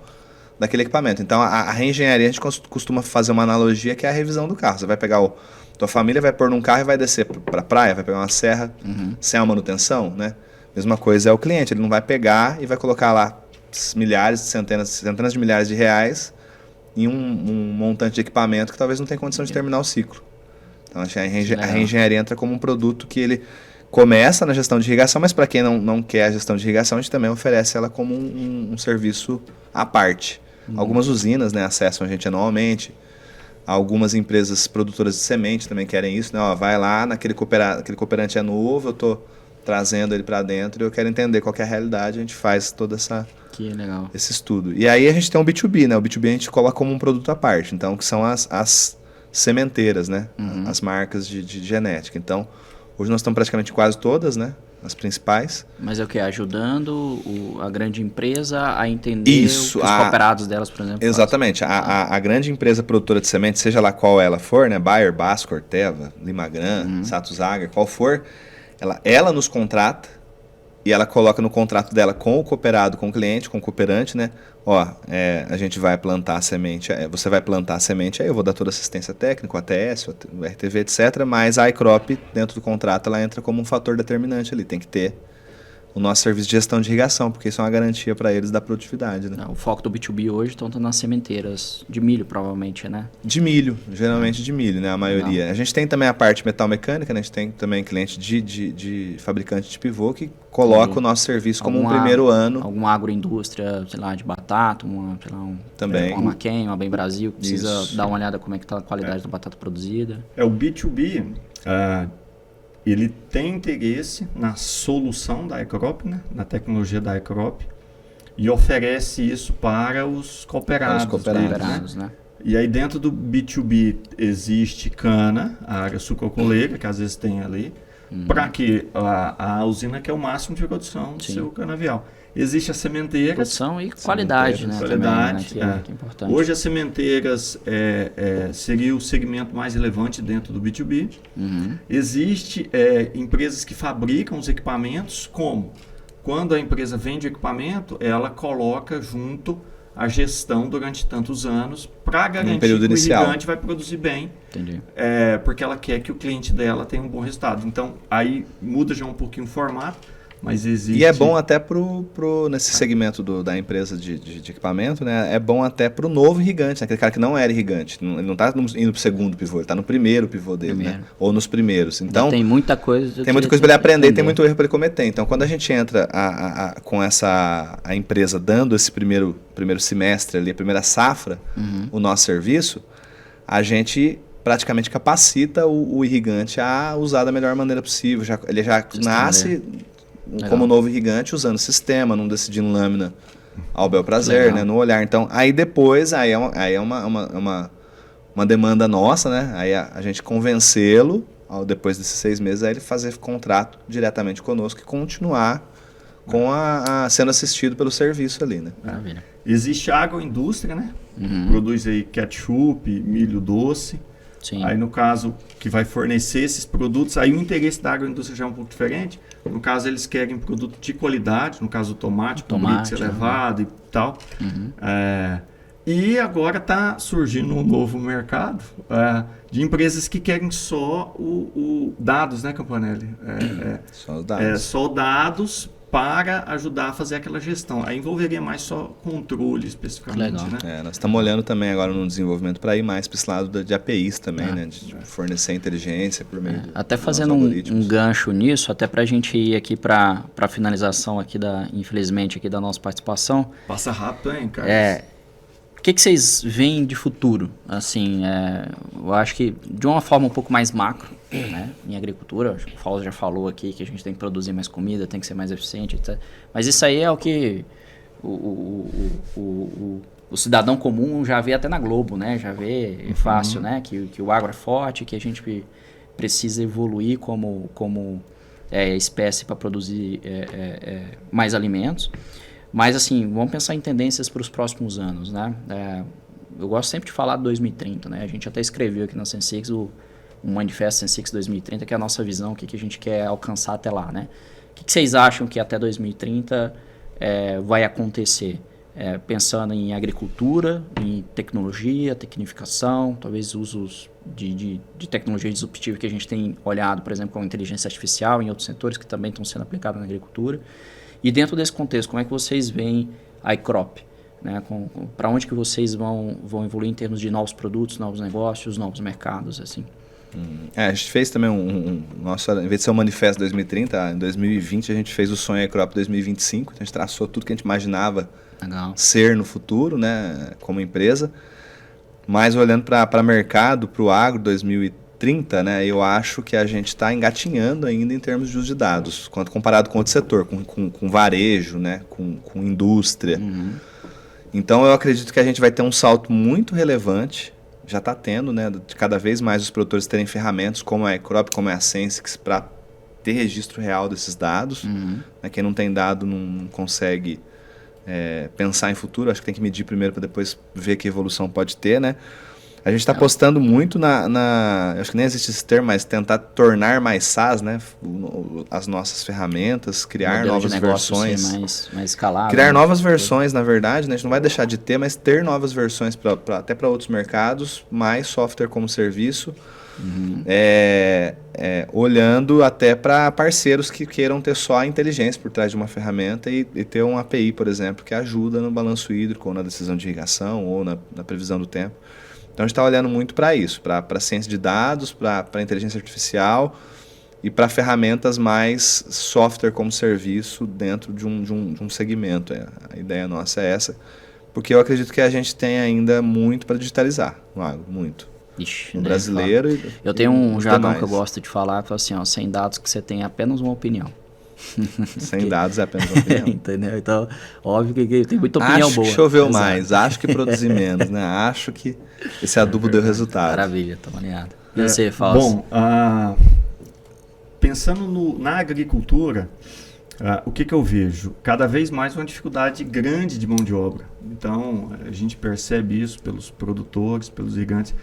daquele equipamento. Então a reengenharia a gente costuma fazer uma analogia que é a revisão do carro. Você vai pegar tua família vai pôr num carro e vai descer para a praia, vai pegar uma serra sem a manutenção, né? Mesma coisa é o cliente, ele não vai pegar e vai colocar lá milhares, centenas de milhares de reais em um montante de equipamento que talvez não tenha condição de terminar o ciclo. Então, a reengenharia entra como um produto que ele começa na gestão de irrigação, mas para quem não quer a gestão de irrigação, a gente também oferece ela como um serviço à parte. Algumas usinas, né, acessam a gente anualmente, algumas empresas produtoras de semente também querem isso, né? Vai lá, aquele cooperante é novo, eu estou trazendo ele para dentro e eu quero entender qual que é a realidade, a gente faz toda esse estudo. E aí a gente tem o B2B, né? O B2B a gente coloca como um produto à parte, então, que são as sementeiras, né? As marcas de genética. Então, hoje nós estamos praticamente quase todas, né? As principais. Mas é o que? Ajudando a grande empresa a entender os cooperados delas, por exemplo? Exatamente. A grande empresa produtora de semente, seja lá qual ela for, né? Bayer, Basf, Corteva, Limagran, Sato Zager, qual for, ela nos contrata e ela coloca no contrato dela com o cooperado, com o cliente, com o cooperante, né? A gente vai plantar a semente, você vai plantar a semente, aí eu vou dar toda a assistência técnica, o ATS, o RTV, etc. Mas a iCrop, dentro do contrato, ela entra como um fator determinante ali. Tem que ter o nosso serviço de gestão de irrigação, porque isso é uma garantia para eles da produtividade, né? O foco do B2B hoje está nas sementeiras de milho, provavelmente, né? De milho, geralmente de milho, né? A maioria. A gente tem também a parte metal mecânica, né? A gente tem também cliente de fabricante de pivô que coloca o nosso serviço como um primeiro ano. Alguma agroindústria, sei lá, de batata, também. Uma Maquem, uma Bem Brasil, que precisa dar uma olhada como é que está a qualidade da batata produzida. O B2B... ele tem interesse na solução da iCrop, né? Na tecnologia da iCrop, e oferece isso para os cooperados. Né? E aí dentro do B2B existe cana, a área sucrocoleira, que às vezes tem ali, Para que a usina quer o máximo de produção do seu canavial. Existe as sementeiras. Produção e qualidade, né? Qualidade, também, né? Que é importante. Hoje as sementeiras seria o segmento mais relevante dentro do B2B. Existe empresas que fabricam os equipamentos, como? Quando a empresa vende o equipamento, ela coloca junto a gestão durante tantos anos para garantir que o irrigante vai produzir bem. Entendi. Porque ela quer que o cliente dela tenha um bom resultado. Então, aí muda já um pouquinho o formato, mas existe... E é bom até nesse segmento da empresa de equipamento, né? É bom até para o novo irrigante, né? Aquele cara que não era irrigante. Ele não está indo para o segundo pivô, ele está no primeiro pivô dele, né? Ou nos primeiros. Então, tem muita coisa. Tem muita coisa para ele aprender e tem muito erro para ele cometer. Então, quando a gente entra com a empresa dando esse primeiro semestre ali, a primeira safra, o nosso serviço, a gente praticamente capacita o irrigante a usar da melhor maneira possível. Ele já nasce como novo irrigante usando o sistema, não decidindo lâmina ao bel prazer, né, no olhar. Então, aí depois é uma demanda nossa, né? Aí a gente convencê-lo, depois desses 6 meses, a ele fazer contrato diretamente conosco e continuar sendo assistido pelo serviço ali, né? Maravilha. Existe a agroindústria, né? Produz aí ketchup, milho doce. Sim. Aí, no caso, que vai fornecer esses produtos, aí o interesse da agroindústria já é um pouco diferente. No caso, eles querem produto de qualidade, no caso o tomate elevado e tal. E agora está surgindo um novo mercado de empresas que querem só o dados, né, Campanelli? Só os dados. Só dados para ajudar a fazer aquela gestão. Aí envolveria mais só controle especificamente. Né? Nós estamos olhando também agora no desenvolvimento para ir mais para esse lado de APIs também, né? De fornecer inteligência por meio até fazendo um gancho nisso, até para a gente ir aqui para a finalização aqui infelizmente, aqui da nossa participação. Passa rápido, hein, cara? O que vocês veem de futuro? Assim, eu acho que de uma forma um pouco mais macro, né? Em agricultura, o Fausto já falou aqui que a gente tem que produzir mais comida, tem que ser mais eficiente, etc. Mas isso aí é o que o cidadão comum já vê até na Globo, né? Já vê fácil, né? Que o agro é forte, que a gente precisa evoluir como espécie para produzir mais alimentos. Mas, assim, vamos pensar em tendências para os próximos anos, né? Eu gosto sempre de falar de 2030, né? A gente até escreveu aqui na Sensix o Manifesto Sensix 2030, que é a nossa visão, o que a gente quer alcançar até lá, né? O que vocês acham que até 2030 vai acontecer? Pensando em agricultura, em tecnologia, tecnificação, talvez usos de tecnologia disruptiva que a gente tem olhado, por exemplo, com a inteligência artificial em outros setores que também estão sendo aplicados na agricultura. E dentro desse contexto, como é que vocês veem a iCrop? Né? Para onde que vocês vão evoluir em termos de novos produtos, novos negócios, novos mercados? Assim? A gente fez também em vez de ser um manifesto 2030, em 2020 a gente fez o sonho iCrop 2025, então a gente traçou tudo que a gente imaginava ser no futuro, né, como empresa. Mas olhando para mercado, para o agro 2030, né, eu acho que a gente está engatinhando ainda em termos de uso de dados, comparado com outro setor, com varejo, né, com indústria. Então eu acredito que a gente vai ter um salto muito relevante, já está tendo, né, de cada vez mais os produtores terem ferramentas como a iCrop, como a Sensix, para ter registro real desses dados. Né, quem não tem dado não consegue pensar em futuro, acho que tem que medir primeiro para depois ver que evolução pode ter, né? A gente está apostando muito acho que nem existe esse termo, mas tentar tornar mais SaaS, né? As nossas ferramentas, criar novas versões. Mais escalável. Criar novas versões, na verdade, né? A gente não vai deixar de ter, mas ter novas versões até para outros mercados, mais software como serviço, olhando até para parceiros que queiram ter só a inteligência por trás de uma ferramenta e ter um API, por exemplo, que ajuda no balanço hídrico, ou na decisão de irrigação, ou na previsão do tempo. Então a gente está olhando muito para isso, para ciência de dados, para inteligência artificial e para ferramentas mais software como serviço dentro de um segmento. A ideia nossa é essa, porque eu acredito que a gente tem ainda muito para digitalizar no agro, muito. Ixi, no brasileiro eu tenho um jargão que eu gosto de falar, que é assim, sem dados que você tem apenas uma opinião. Sem dados é apenas uma opinião. Entendeu? Então, óbvio que tem muita opinião acho boa. Acho que choveu mais, acho que produzi menos, né? Acho que esse adubo deu resultado. Maravilha, tá maneado. E você, Fausto? Bom, Pensando na agricultura, o que eu vejo? Cada vez mais uma dificuldade grande de mão de obra. Então, a gente percebe isso pelos produtores, pelos gigantes.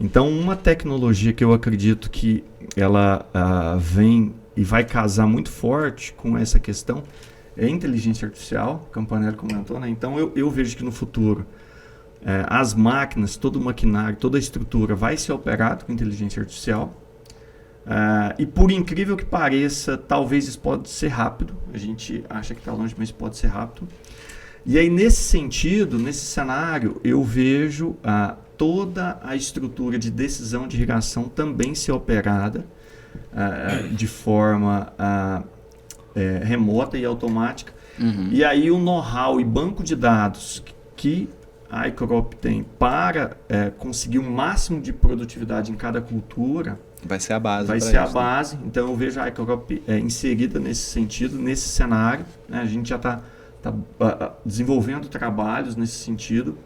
Então, uma tecnologia que eu acredito que ela vem e vai casar muito forte com essa questão é a inteligência artificial, o Campanelli comentou, né? Então, eu vejo que no futuro as máquinas, todo o maquinário, toda a estrutura vai ser operado com inteligência artificial. E por incrível que pareça, talvez isso pode ser rápido. A gente acha que está longe, mas pode ser rápido. E aí, nesse sentido, nesse cenário, eu vejo toda a estrutura de decisão de irrigação também ser operada de forma remota e automática. E aí o know-how e banco de dados que a iCrop tem para conseguir o máximo de produtividade em cada cultura vai ser a base. Vai ser a base. Então eu vejo a iCrop inserida nesse sentido, nesse cenário. Né? A gente já está desenvolvendo trabalhos nesse sentido,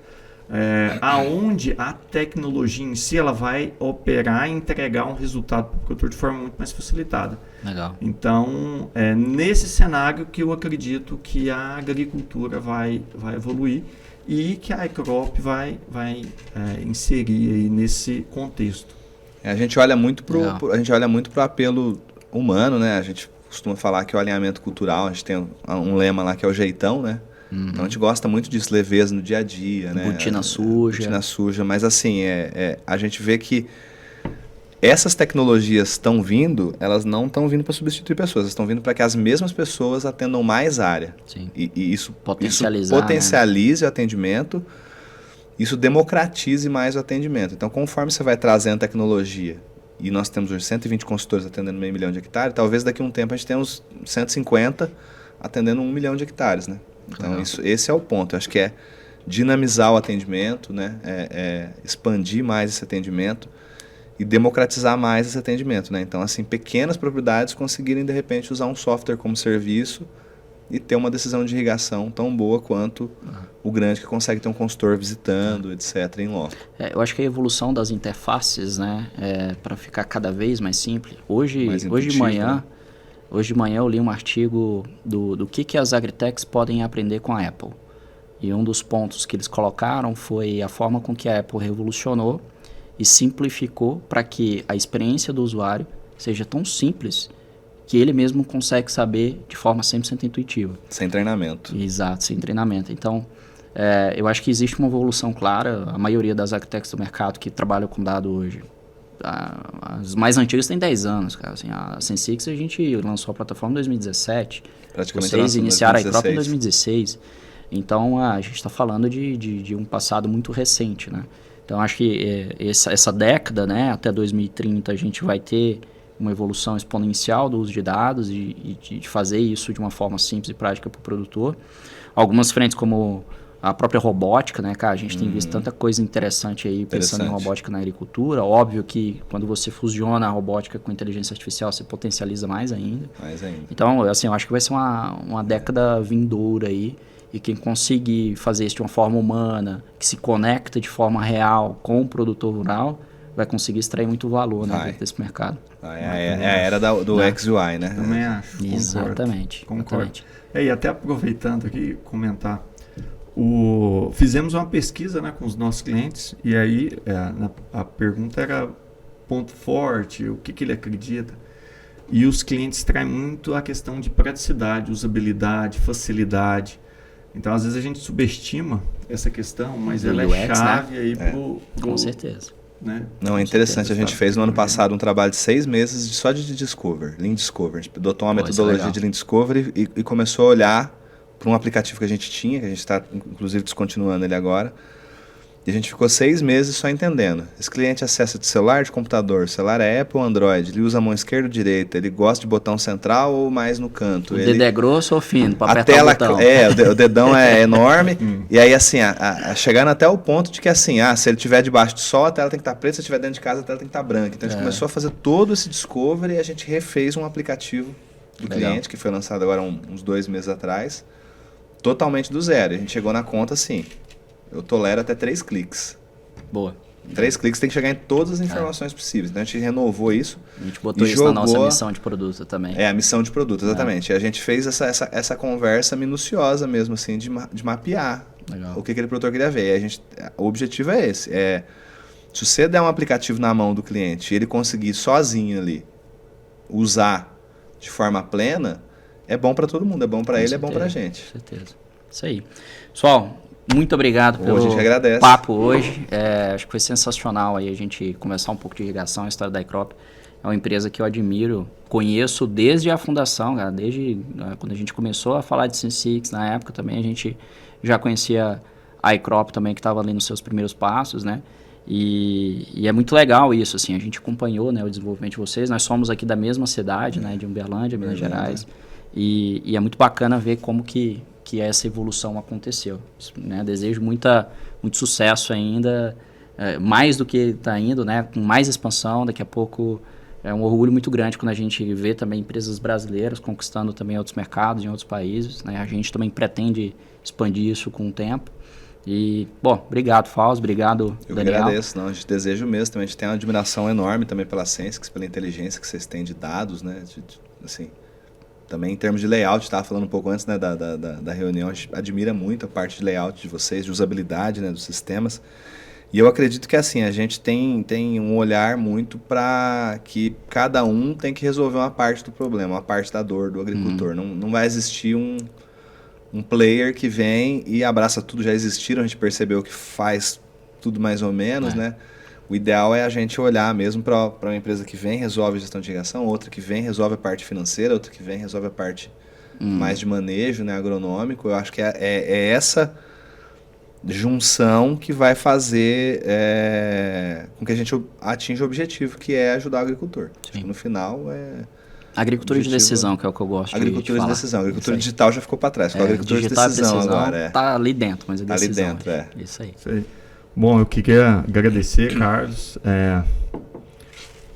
aonde a tecnologia em si ela vai operar e entregar um resultado para o produtor de forma muito mais facilitada. Legal. Então, nesse cenário que eu acredito que a agricultura vai evoluir e que a iCrop vai inserir aí nesse contexto. A gente olha muito pro apelo humano, né? A gente costuma falar que o alinhamento cultural, a gente tem um lema lá que é o jeitão, né? Então a gente gosta muito disso, leveza no dia a dia, né? Botina suja. Botina suja, mas assim, a gente vê que essas tecnologias estão vindo, elas não estão vindo para substituir pessoas, elas estão vindo para que as mesmas pessoas atendam mais área. Sim. E isso potencialize o atendimento, isso democratize mais o atendimento. Então, conforme você vai trazendo tecnologia, e nós temos hoje 120 consultores atendendo 500 mil de hectares, talvez daqui a um tempo a gente tenha uns 150 atendendo 1 milhão de hectares, né? Então, esse é o ponto. Eu acho que é dinamizar o atendimento, né? Expandir mais esse atendimento e democratizar mais esse atendimento, né? Então, assim, pequenas propriedades conseguirem, de repente, usar um software como serviço e ter uma decisão de irrigação tão boa quanto o grande que consegue ter um consultor visitando, etc., em loco. Eu acho que a evolução das interfaces, né, para ficar cada vez mais simples. Hoje de manhã eu li um artigo do que as agritechs podem aprender com a Apple. E um dos pontos que eles colocaram foi a forma com que a Apple revolucionou e simplificou para que a experiência do usuário seja tão simples que ele mesmo consegue saber de forma 100% intuitiva. Sem treinamento. Exato, sem treinamento. Então, eu acho que existe uma evolução clara. A maioria das agritechs do mercado que trabalham com dado hoje, as mais antigas têm 10 anos, cara. Assim, a Sensix, a gente lançou a plataforma em 2017. Praticamente vocês iniciaram a iCrop em 2016. 2016. Então, a gente está falando de um passado muito recente, né? Então, acho que essa década, né, até 2030, a gente vai ter uma evolução exponencial do uso de dados e de fazer isso de uma forma simples e prática para o produtor. Algumas frentes como a própria robótica, né, cara? A gente tem visto tanta coisa interessante aí pensando em robótica na agricultura. Óbvio que quando você fusiona a robótica com a inteligência artificial, você potencializa mais ainda. Então, assim, eu acho que vai ser uma década vindoura aí. E quem conseguir fazer isso de uma forma humana, que se conecta de forma real com o produtor rural, vai conseguir extrair muito valor, né, dentro desse mercado. É a era do XUI, né? Também acho. Exatamente. Concordo. E até aproveitando aqui, comentar. Fizemos uma pesquisa, né, com os nossos clientes, e aí a pergunta era ponto forte, o que ele acredita. E os clientes traem muito a questão de praticidade, usabilidade, facilidade. Então, às vezes a gente subestima essa questão, mas ela é chave, né? Aí com certeza. Né? Não, é interessante. A gente fez no ano passado um trabalho de 6 meses só de Lean Discover. A gente adotou uma metodologia de Lean Discover e começou a olhar para um aplicativo que a gente tinha, que a gente está, inclusive, descontinuando ele agora. E a gente ficou 6 meses só entendendo. Esse cliente acessa de celular, de computador. O celular é Apple ou Android. Ele usa a mão esquerda ou direita. Ele gosta de botão central ou mais no canto. O dedo é grosso ou fino para apertar tela, o botão? O dedão é enorme. E aí, assim, chegando até o ponto de que, assim, se ele estiver debaixo do sol, a tela tem que estar preta. Se ele estiver dentro de casa, a tela tem que estar branca. Então, a gente começou a fazer todo esse discovery e a gente refez um aplicativo do cliente, que foi lançado agora uns 2 meses atrás, totalmente do zero. A gente chegou na conta, assim... Eu tolero até 3 cliques. Boa. 3 cliques tem que chegar em todas as informações possíveis. Então a gente renovou isso. A gente botou isso na nossa missão de produto também. A missão de produto, exatamente. E a gente fez essa conversa minuciosa mesmo, assim, de mapear o que aquele produtor queria ver. E o objetivo é esse. Se você der um aplicativo na mão do cliente e ele conseguir sozinho ali usar de forma plena, é bom para todo mundo, é bom para ele, é bom para a gente. Com certeza. Isso aí. Pessoal, muito obrigado pelo papo hoje. Acho que foi sensacional aí a gente conversar um pouco de irrigação, a história da iCrop. É uma empresa que eu admiro, conheço desde a fundação, cara, desde quando a gente começou a falar de Sense6, na época também a gente já conhecia a iCrop também, que estava ali nos seus primeiros passos, né? E é muito legal isso, assim, a gente acompanhou, né, o desenvolvimento de vocês. Nós somos aqui da mesma cidade, né, de Uberlândia, Minas Gerais, e é muito bacana ver como que essa evolução aconteceu, né? Desejo muito sucesso ainda, mais do que está indo, né, com mais expansão. Daqui a pouco é um orgulho muito grande quando a gente vê também empresas brasileiras conquistando também outros mercados em outros países, né? A gente também pretende expandir isso com o tempo. E, bom, obrigado, Fausto, obrigado, Eu Daniel. Eu agradeço, a gente deseja mesmo também, a gente tem uma admiração enorme também pela Sense6, pela inteligência que vocês têm de dados, né, assim, também em termos de layout, estava falando um pouco antes, né, da reunião, a gente admira muito a parte de layout de vocês, de usabilidade, né, dos sistemas, e eu acredito que assim, a gente tem um olhar muito para que cada um tem que resolver uma parte do problema, uma parte da dor do agricultor, não vai existir um player que vem e abraça tudo. Já existiram, a gente percebeu que faz tudo mais ou menos, né? O ideal é a gente olhar mesmo para uma empresa que vem, resolve a gestão de irrigação, outra que vem, resolve a parte financeira, outra que vem, resolve a parte mais de manejo, né, agronômico. Eu acho que é essa junção que vai fazer com que a gente atinja o objetivo, que é ajudar o agricultor. Acho que no final Agricultura de decisão, que é o que eu gosto de falar. Agricultura de decisão. Agricultura digital já ficou para trás. Ficou agricultura de decisão agora. Está ali dentro, mas a decisão. Está ali dentro, Isso aí. Bom, eu queria agradecer, Carlos.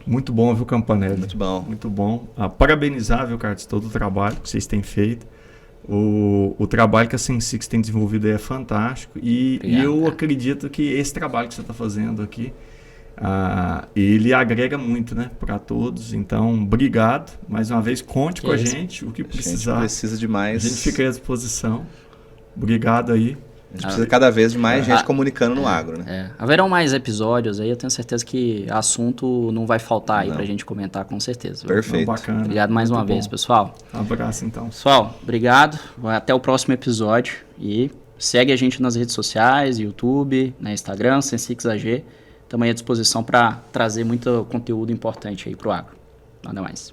Muito bom, viu, Campanelli? Muito bom. Muito bom. Parabenizar, viu, Carlos, todo o trabalho que vocês têm feito. O trabalho que a Sense6 tem desenvolvido aí é fantástico. E eu acredito que esse trabalho que você está fazendo aqui, ele agrega muito, né, para todos. Então, obrigado mais uma vez, conte com a gente, o que precisar. A gente precisa de mais. A gente fica à disposição. Obrigado aí. A gente precisa cada vez de mais gente comunicando no agro, né? Haverão mais episódios aí, eu tenho certeza que assunto não vai faltar aí pra gente comentar, com certeza. Perfeito. Bacana. Obrigado mais uma vez, pessoal. Um abraço, então. Pessoal, obrigado. Até o próximo episódio. E segue a gente nas redes sociais, YouTube, na Instagram, Sense6AG. Estamos aí à disposição para trazer muito conteúdo importante aí para o agro. Nada mais.